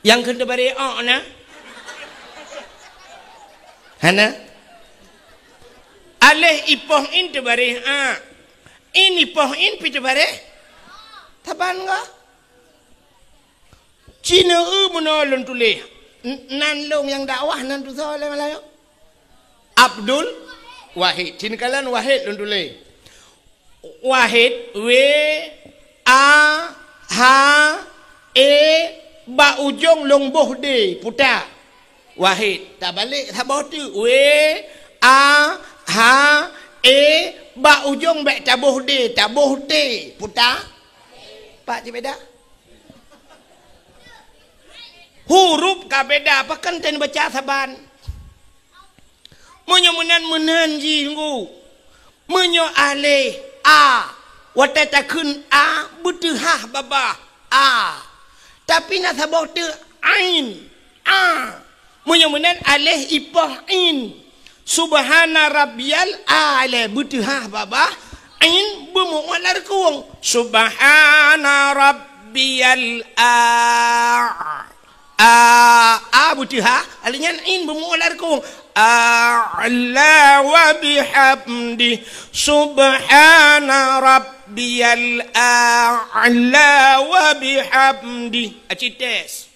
[SPEAKER 1] yang kena bare na hana alih ipoh in tu bare in ipoh in pi tu bare taban ga Cina menolong tulis nan long yang dakwah nan tu soal Melayu Abdul Wahid cin kalan Wahid lon tule Wahid W A H E ba ujung long boh de puta Wahid tak balik tak boh tu W A H E ba ujung bek taboh de puta pak cibeda huruf ka beda apa kan ten baca saban menyo menan jinggu menyo ale a watata kun a butuh ha baba a tapi na sabau tu ain a menyo menan ale ipah in subhana rabbiyal a'la butuh ha baba ain bumu walar kuang subhana rabbiyal butuha alinya in bemular ku a'la wa bihamdi subhana rabbiyal a'la wa bihamdi acites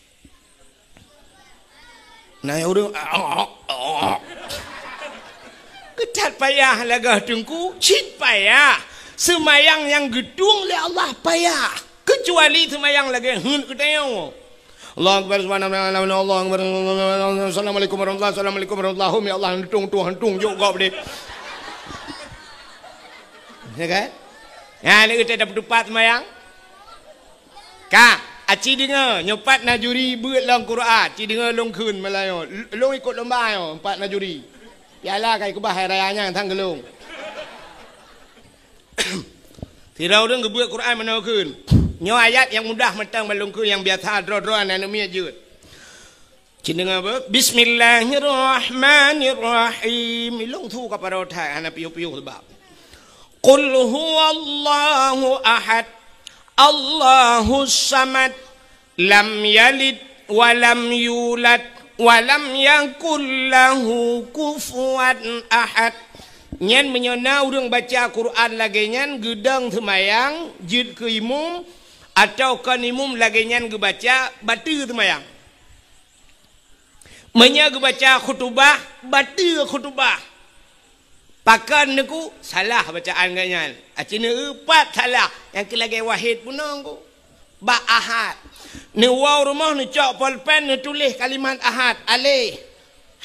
[SPEAKER 1] nah urang kecat payah lagah tungku cit payah semayang yang gedung le Allah payah kecuali semayang lagi hun ketayang Allah Akbar subhanahu wa ta'ala Allah Akbar assalamualaikum warahmatullahi ya Allah tung juga boleh ya kan ya ni kita dapat dupat semayang ka aci dengar nyopat najuri beut long Quran aci dengar long kun Melayu long ikut lomba yo empat najuri piala kai kubah hari rayanya tang gelung tirau deng gebeut Quran mana kun nyo ayat yang mudah mentang melungku yang biasa dro-droan dan umi ajut. Cina apa? Bismillahirrahmanirrahim. Ilung tu kepada otak anak piu-piu sebab. Qul huwallahu ahad. Allahus samad. Lam yalid wa lam yulad walam yakul lahu kufuwan ahad. Nyan menyonau urang baca Quran lagi nyan gedang semayang jid ke imum atau kan imum lagi nyan ge baca batu semayang. Menya ge baca khutbah batu khutbah. Pakan niku salah bacaan ganyan. Acina empat salah yang kelagi wahid pun nangku. Ba ahad. Ni waw rumah ni cok pulpen ni tulis kalimat ahad alih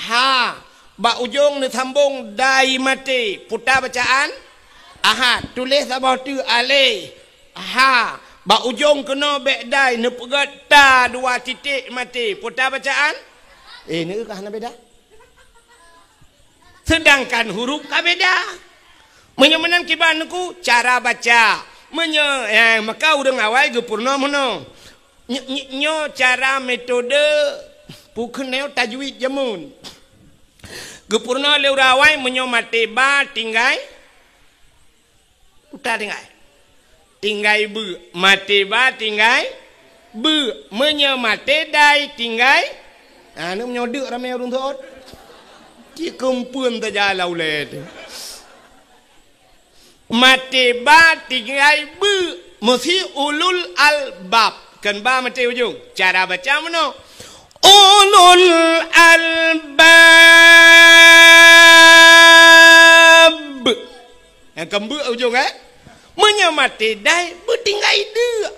[SPEAKER 1] ha ba ujung ni sambung dai mati putar bacaan ahad tulis sabah tu alih ha ba ujung kena bek dai ni pegat ta dua titik mati putar bacaan ni kah na beda sedangkan huruf kah beda menyemenan kiban ku cara baca maka urang awal ge purna mono nyo cara metode bukan neo tajwid jamun gepurna leu rawai menyo mate ba tinggai putar tinggai bu mate ba tinggai bu menyo mate dai tinggai nu menyo deuk ramai urang thot ki kempuan ta jalau le mate ba tinggai bu mesti ulul albab kan ba mati ujung cara baca mana ulul albab yang kembu ujung menyamati dai bertinggai dia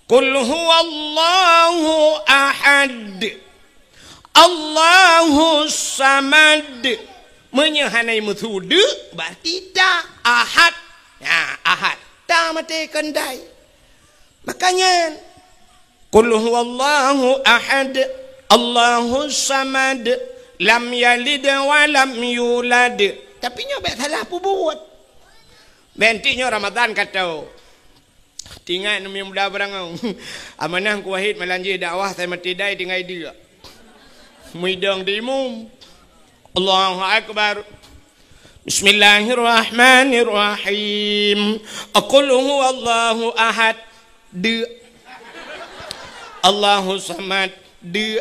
[SPEAKER 1] qul huwallahu ahad Allahu samad menyahanai muthudu berarti dah ahad ahad dah mati kendai. Makanya qul huwallahu ahad Allahu samad lam yalid wa lam yulad. Tapi nyo bet salah pu buat. Bentinyo Ramadan kata. Tinggal nami muda barang. Amanah ku wahid melanji dakwah saya mati dai tinggal dia. Muidang di imum. Allahu akbar. Bismillahirrahmanirrahim. Qul huwallahu ahad. De Allahu samad de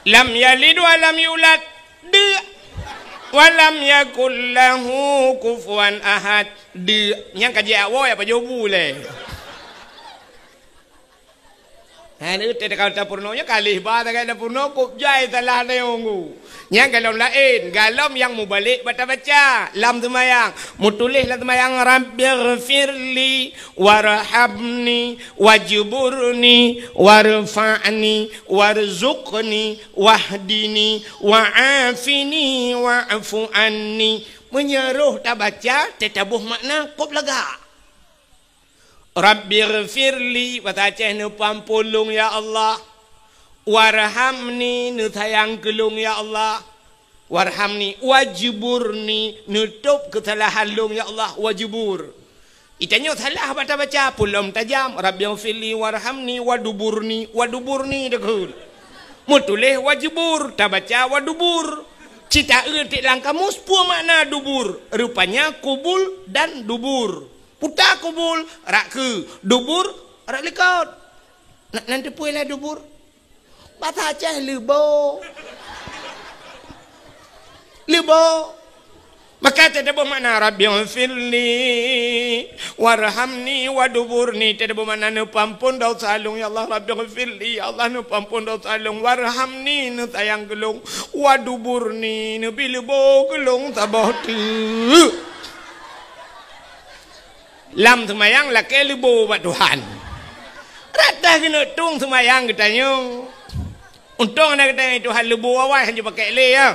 [SPEAKER 1] lam yalid wa lam yulad de wa lam yakul lahu kufuwan ahad de nyang kaji awo ya pajobu le ni te kau ta purno nya kalih ba ta kai purno kup jai salah neongu nyang galom lain galom yang mubalik baca lam semayang mutulis lam semayang rabbighfirli warhamni wajburni warfa'ni warzuqni wahdini wa'afini wa'fu anni menyeruh tak baca tetabuh makna kup lega rabbighfirli wataceh nu pampulung ya Allah warhamni nu sayang kelung ya Allah warhamni wajburni nutup kesalahan lung ya Allah wajbur itanya salah baca pulum tajam rabbighfirli warhamni waduburni dekul mutulih wajbur tak baca wadubur cita eutik lang kamus pu makna dubur rupanya kubul dan dubur putar kubul rak ke dubur rak lekot nanti puilah dubur bahasa Aceh lebo maka tadabuh makna rabbighfirli warhamni waduburni tadabuh makna nu pampun dosa alung ya Allah rabbighfirli ya Allah nu pampun dosa alung warhamni nu sayang gelung waduburni nu bilebo gelung tabah tu lam semayang laki lebo buat Tuhan rata kena tung semayang katanya untung ada katanya Tuhan lebo awal hanya pakai le ya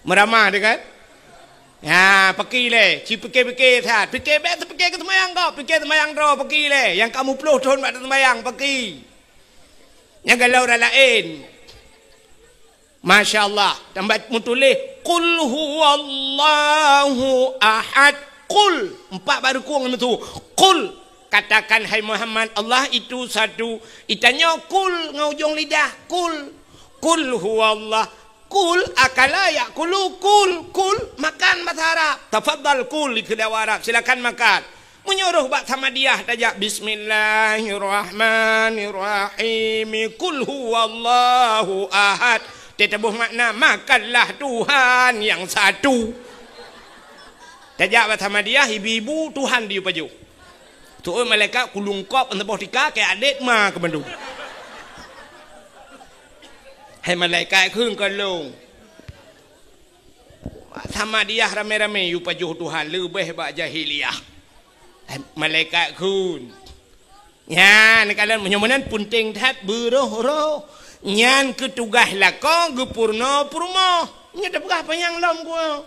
[SPEAKER 1] meramah dia kan ya pergi le ci pergi saat pergi bet pergi ke semayang kau pergi semayang draw pergi le yang kamu puluh tahun buat semayang pergi yang galau dah lain Masya Allah tambah mutulih qul huwallahu ahad qul empat baru kurang itu qul katakan hai Muhammad Allah itu satu itanya qul ngaujung lidah qul huwallah kul akala yakulu kul makan bahasa Arab tafadhal kul di kedai Arab silakan makan menyuruh bak Samadiyah tajak Bismillahirrahmanirrahim Kul huwallahu ahad. Tetabuh makna makanlah Tuhan yang satu. Tajak bak Samadiyah ibu-ibu Tuhan dia paju. Tu malaikat kulungkop entah tika kayak adik ma ke bandung. Hai malaikat khung kalung. Samadiyah rame-rame yu paju Tuhan lebih bak jahiliyah. Malaikat kun nyan kalian menyomanan punting tat beroh-roh nyan ketugah lako gepurno purmo nya dah pegah panjang lom gua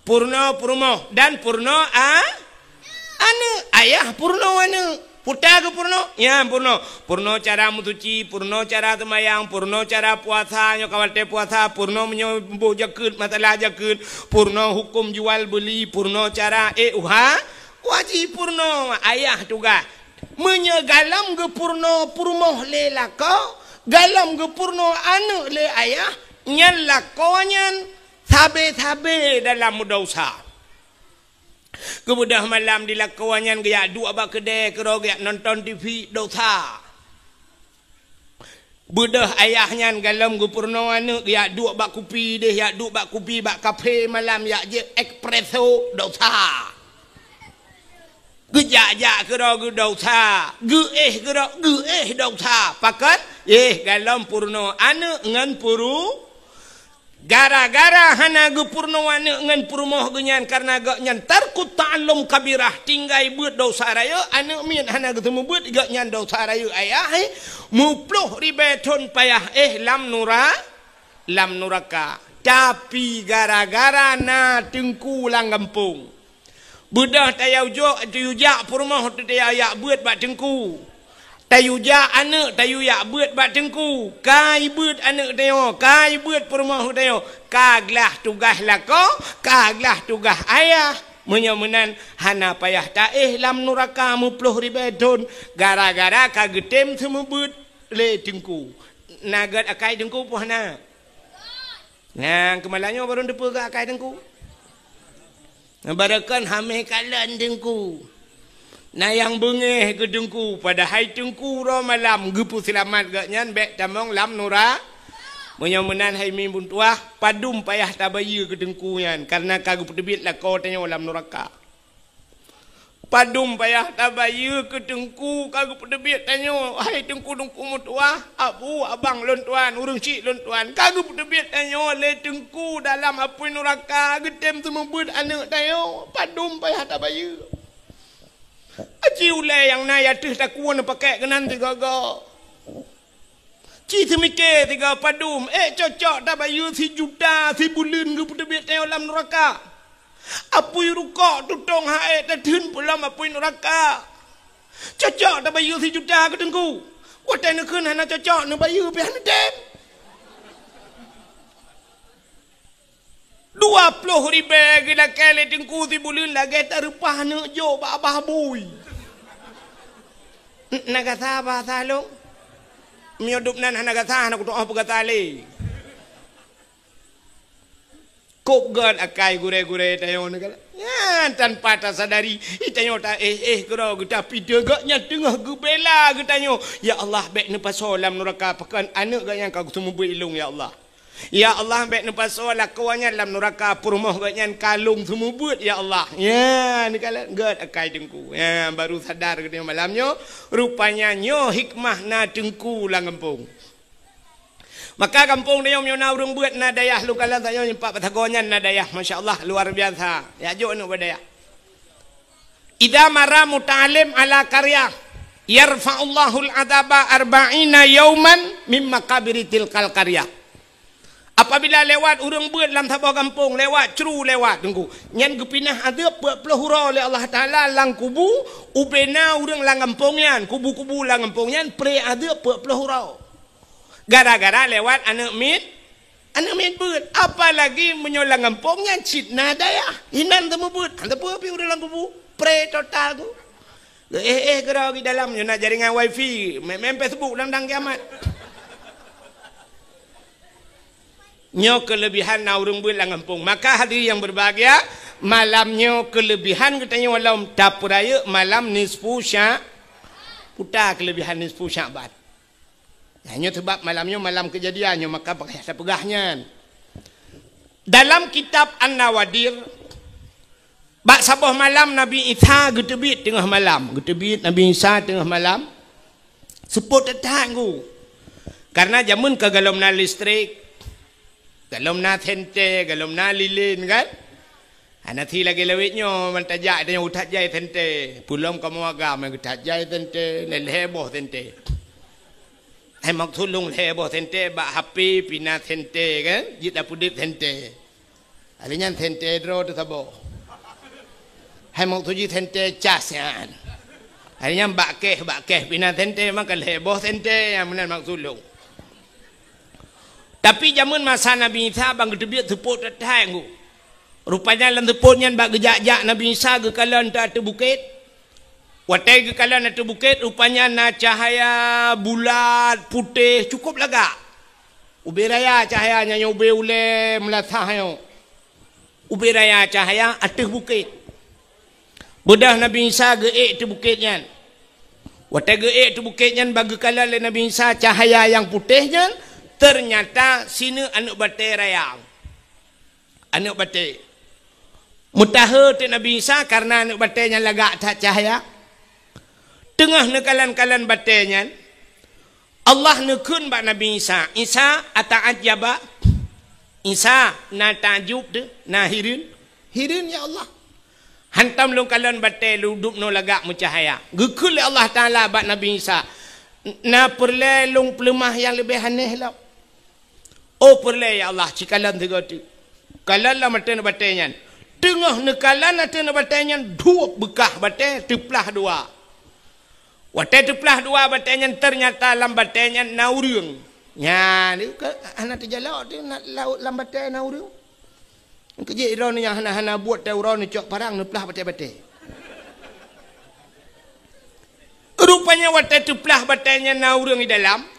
[SPEAKER 1] purno purmo dan purno ane ayah purno ane puta ke purno ya purno cara mutuci purno cara temayang purno cara puasa nyo kawal te puasa purno menyembuh jakut masalah jakut purno hukum jual beli purno cara wajib purno ayah juga menyegalam ge purno purmoh le lako galam ge purno anu le ayah nyan lakonyan tabe dalam dosa kemudah malam di lakonyan ge dua bak kedai kero ge nonton TV dosa bedah ayahnya galam ge purno anu ge dua bak kopi deh dua bak kopi bak kafe malam je espresso dosa gejak kero ge dosa ge dosa pakat galam purno anu ngan puru gara-gara hana ge purno anu ngan purmoh genyan karena ge nyan tarku ta'allum kabirah tinggai beut dosa raya anu min hana ge temu beut ge nyan dosa raya ayah mupluh ribeton payah lam nuraka tapi gara-gara na tengku lang kampung budah tayau jak purmoh tu tayau yak beut bak tengku tayu jak anak tayu yak beut bak tengku kai beut anak tayo kai beut purmoh tayo kaglah tugas lako kaglah tugas ayah menyomenan hana payah ta lam nuraka mupluh ribedon gara-gara kagetem semua beut le tengku nagat akai tengku pohana nah kemalanya baru depa ke akai tengku barakan hameh kalan dengku na yang bengeh ke dengku pada hai tengku ro malam gepu selamat gak nyan bek tamong lam nura menyomenan hai mimbun tuah padum payah tabayu ke dengku yan karena kagu pedebit lah kau tanya lam nuraka padum payah tabayu ke dengku kagu pedebit tanya hai tengku mutuah abu abang lon tuan urung cik lon tuan kagu pedebit tanya le tengku dalam apui nuraka getem semebut anak tayo padum payah tabayu aci ulai yang naya tuh tak kuan pakai kenan tiga ci semike tiga padum cocok tabayu si juta si bulan ge pedebit tayo lam nuraka apui rukok tutong hae tadun pulam apui neraka cocok dah bayu si juta ke tengku watai nekun hana cocok ne bayu pian dem 20,000 gila kele tengku si bulun lagi terupah ne jo babah bui nagasa bahasa lo miudup nan hana gasa hana kutoh pegatale kop gan akai gure-gure tayo negala ya tanpa tak sadari itayo ta kero kita pide gaknya tengah gebela getanyo ya Allah bek ne pasolam neraka pakan anak gak yang kau semua berilung ya Allah ya Allah bek ne pasol lakwanya lam neraka purmoh gaknya kalung semua buat ya Allah ya negala gad akai dengku ya baru sadar getanyo malamnya rupanya nyo hikmah na dengku lang kampung. Maka kampung dia menyona urung buat nadayah lu kalan saya nyempak patagonyan nadayah masya-Allah luar biasa. Ya jo nu badayah. Idza mara muta'alim ala qarya yarfa'ullahu al-'adaba 40 yauman min maqabiri tilkal qarya. Apabila lewat urung buat dalam sebuah kampung lewat ceru lewat tunggu nyan gepinah adab pelahura oleh Allah Taala lang kubu ubena urang lang kampungnya kubu-kubu lang kampungnya pre adab pelahura. Gara-gara lewat anak mit buat apalagi menyolang kampungnya cit nadayah inan temu buat anda pun api udah lang kubu pre total tu gerau di dalam nak jaringan wifi main Facebook landang kiamat nyok kelebihan na urung buat lang kampung maka hadirin yang berbahagia malamnya kelebihan katanya walau tak peraya malam nisfu putar kelebihan nisfu Sya'ban. Hanya sebab malamnya malam kejadiannya maka pakai pegahnya. Dalam kitab An-Nawadir bak sabah malam Nabi Isa getebit tengah malam. Getebit Nabi Isa tengah malam. Seput tetang ku. Karena jamun ke galom na listrik, galom na tente, galom na lilin kan. Nanti lagi lewitnya mentajak dia utat jai tente. Pulang kamu agam utat jai tente, leleboh tente. Mak tulung leleboh tente bak HP pina tente kan. Jita pudit tente. Alinya tente dro tu sabo. Mak tuji tente cas kan. Alinya bakeh pina tente maka leleboh tente yang benar mak tulung. Tapi zaman masa Nabi Isa bang gedebit tepuk tetang ku. Rupanya dalam tepuknya bak gejak-jak Nabi Isa ke kalan tak ada bukit. Watai ke kalan ada bukit rupanya na cahaya bulat putih cukup lagak. Ubi raya cahayanya yang ubi ule melatah yang. Ubi raya cahaya atas bukit. Bedah Nabi Isa geek tu bukitnya. Watai geek tu bukitnya bagi kalan Nabi Isa cahaya yang putihnya. Ternyata sini anak batai rayang. Anak batai. Mutaha tu Nabi Isa karena anak batainya lagak tak cahaya. Tengah nekalan-kalan batainya. Allah nekun bak Nabi Isa. Isa ata'ajaba. Isa na ta'jub tu. Na hirin. Hirin ya Allah. Hantam long kalan batai lu duduk no lagak mucahaya. Gekul Allah Ta'ala bak Nabi Isa. Na perlelung pelemah yang lebih aneh lah. Oh perle ya Allah cikalan tiga tu. Kalan lah mata nak batainya. Tengah nekalan mata nak batainya dua bekah batai teplah dua. Watai teplah dua batainya ternyata lam batainya naurung. Ya ni anak terjalak tu nak laut lam batai naurung. Kerja iron yang hana-hana buat tauran ni cok parang neplah batai-batai. Rupanya watai teplah batainya naurung di dalam.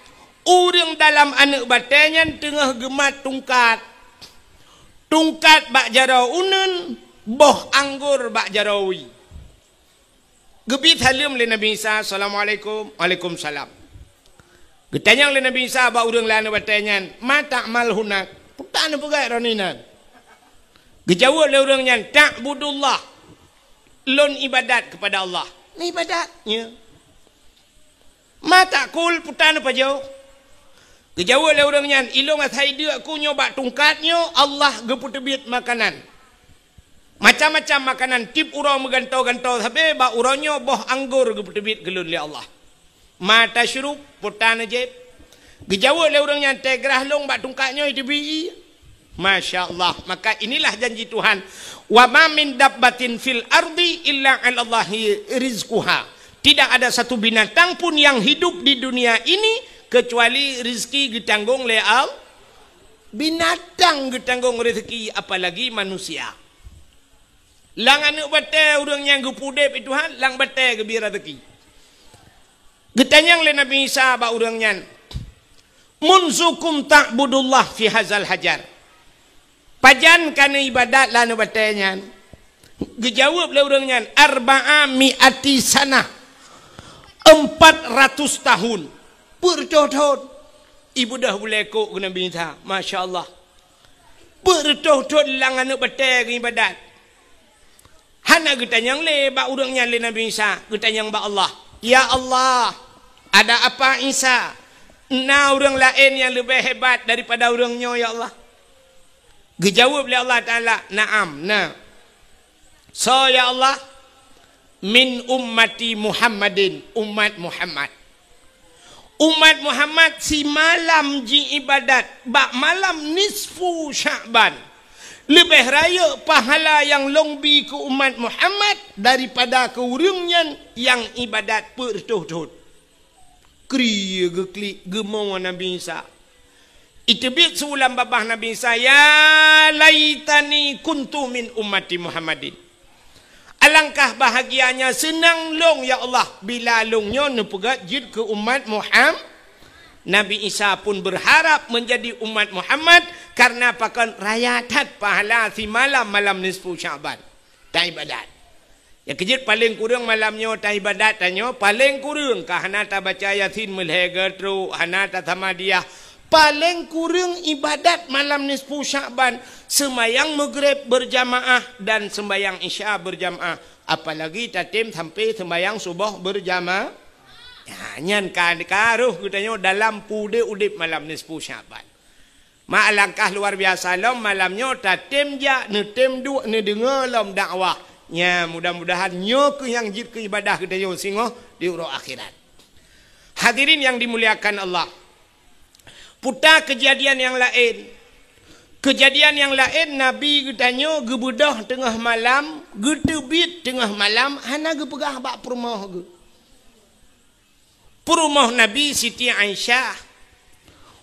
[SPEAKER 1] Orang dalam anak batainya tengah gemat tungkat. Tungkat bak jarau unun, boh anggur bak jarawi. Gebit halim le Nabi Isa, Assalamualaikum, Waalaikumsalam. Getanyang le Nabi Isa bak orang lain batainya, mata mal hunak. Putan pegai roninan. Gejawab le orangnya, ta'budullah. Lon ibadat kepada Allah. Ni ibadatnya. Mata kul putan apa jauh? Kejawab le orangnya, ilong athai dia aku nyoba tungkatnya, Allah geputebit makanan. Macam-macam makanan, tip urang megantau-gantau, tapi bak urangnya boh anggur geputebit gelun le Allah. Mata syurup, putan ajib. Kejawab le orangnya, tegrah long bak tungkatnya itu bi. Masya Allah. Maka inilah janji Tuhan. Wa ma min dabbatin fil ardi illa 'ala Allahi rizquha. Tidak ada satu binatang pun yang hidup di dunia ini kecuali rezeki ditanggung oleh Allah. Binatang ditanggung rezeki apalagi manusia. Lang anak batai orang yang gepudep itu Tuhan, lang batai gebi rezeki. Getanyang le Nabi Isa ba orangnya. Munzukum ta'budullah fi hazal hajar. Pajan kana ibadat la anak batainya. Gejawab le orangnya arba'a mi'ati sanah. 400 tahun. Bertotot. Ibu dah boleh kok ke Nabi Isa. Masya Allah. Bertotot lang anak batai ke ibadat. Hana getanyang le bak urangnya le Nabi Isa. Getanyang bak Allah. Ya Allah. Ada apa Isa? Na orang lain yang lebih hebat daripada orangnya ya Allah. Gejawab oleh Allah Ta'ala. Naam. Nah. So ya Allah. Min ummati Muhammadin. Umat Muhammad. Umat Muhammad si malam ji ibadat. Bak malam nisfu Sya'ban. Lebih raya pahala yang longbi ke umat Muhammad daripada ke urangnya yang ibadat bertuh-tuh. Kriya geklik gemau Nabi Isa. Itibit seulam babah Nabi Isa. Ya laitani kuntu min ummati Muhammadin. Alangkah bahagianya senang long ya Allah bila longnya nepegat jid ke umat Muhammad. Nabi Isa pun berharap menjadi umat Muhammad karena pakan rayatat pahala si malam nisfu Sya'ban. tak ibadat. Ya kejut paling kurang malamnya tak ibadat tanya paling kurang ka hana ta baca yasin melhega tru hana ta tamadiah paling kurang ibadat malam nisfu Sya'ban sembayang maghrib berjamaah dan sembayang isya berjamaah apalagi tatim sampai sembayang subuh berjamaah ya nyan kan karuh katanya dalam pude udip malam nisfu Sya'ban. Ma alangkah luar biasa lom malamnya tatim ja ne tem du ne dengar lom dakwah. Ya mudah-mudahan nyo ke yang jid ke ibadah kita yo singo di urang akhirat. Hadirin yang dimuliakan Allah. Putar kejadian yang lain. Kejadian yang lain Nabi katanya gebedah tengah malam, getebit tengah malam, hana ge pegah bak perumah ge. Perumah Nabi Siti Aisyah.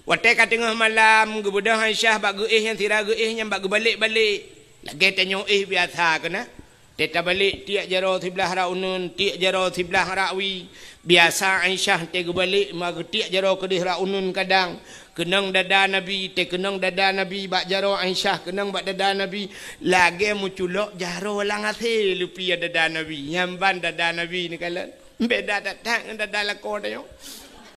[SPEAKER 1] Watai kat tengah malam gebedah Aisyah bak geih yang tira geih yang bak balik-balik. Lagi tanya biasa kena. Teta balik tiak jaro sebelah raunun, tiak jaro sebelah rawi. Biasa Aisyah tega balik mag tiak jaro kedih raunun kadang. Kenang dada Nabi, te kenang dada Nabi bak jaro Aisyah, kenang bak dada Nabi. Lagi muculok jaro lang ate lupi dada Nabi. Nyamban dada Nabi ni kalan. Beda datang dengan dada lakor dia.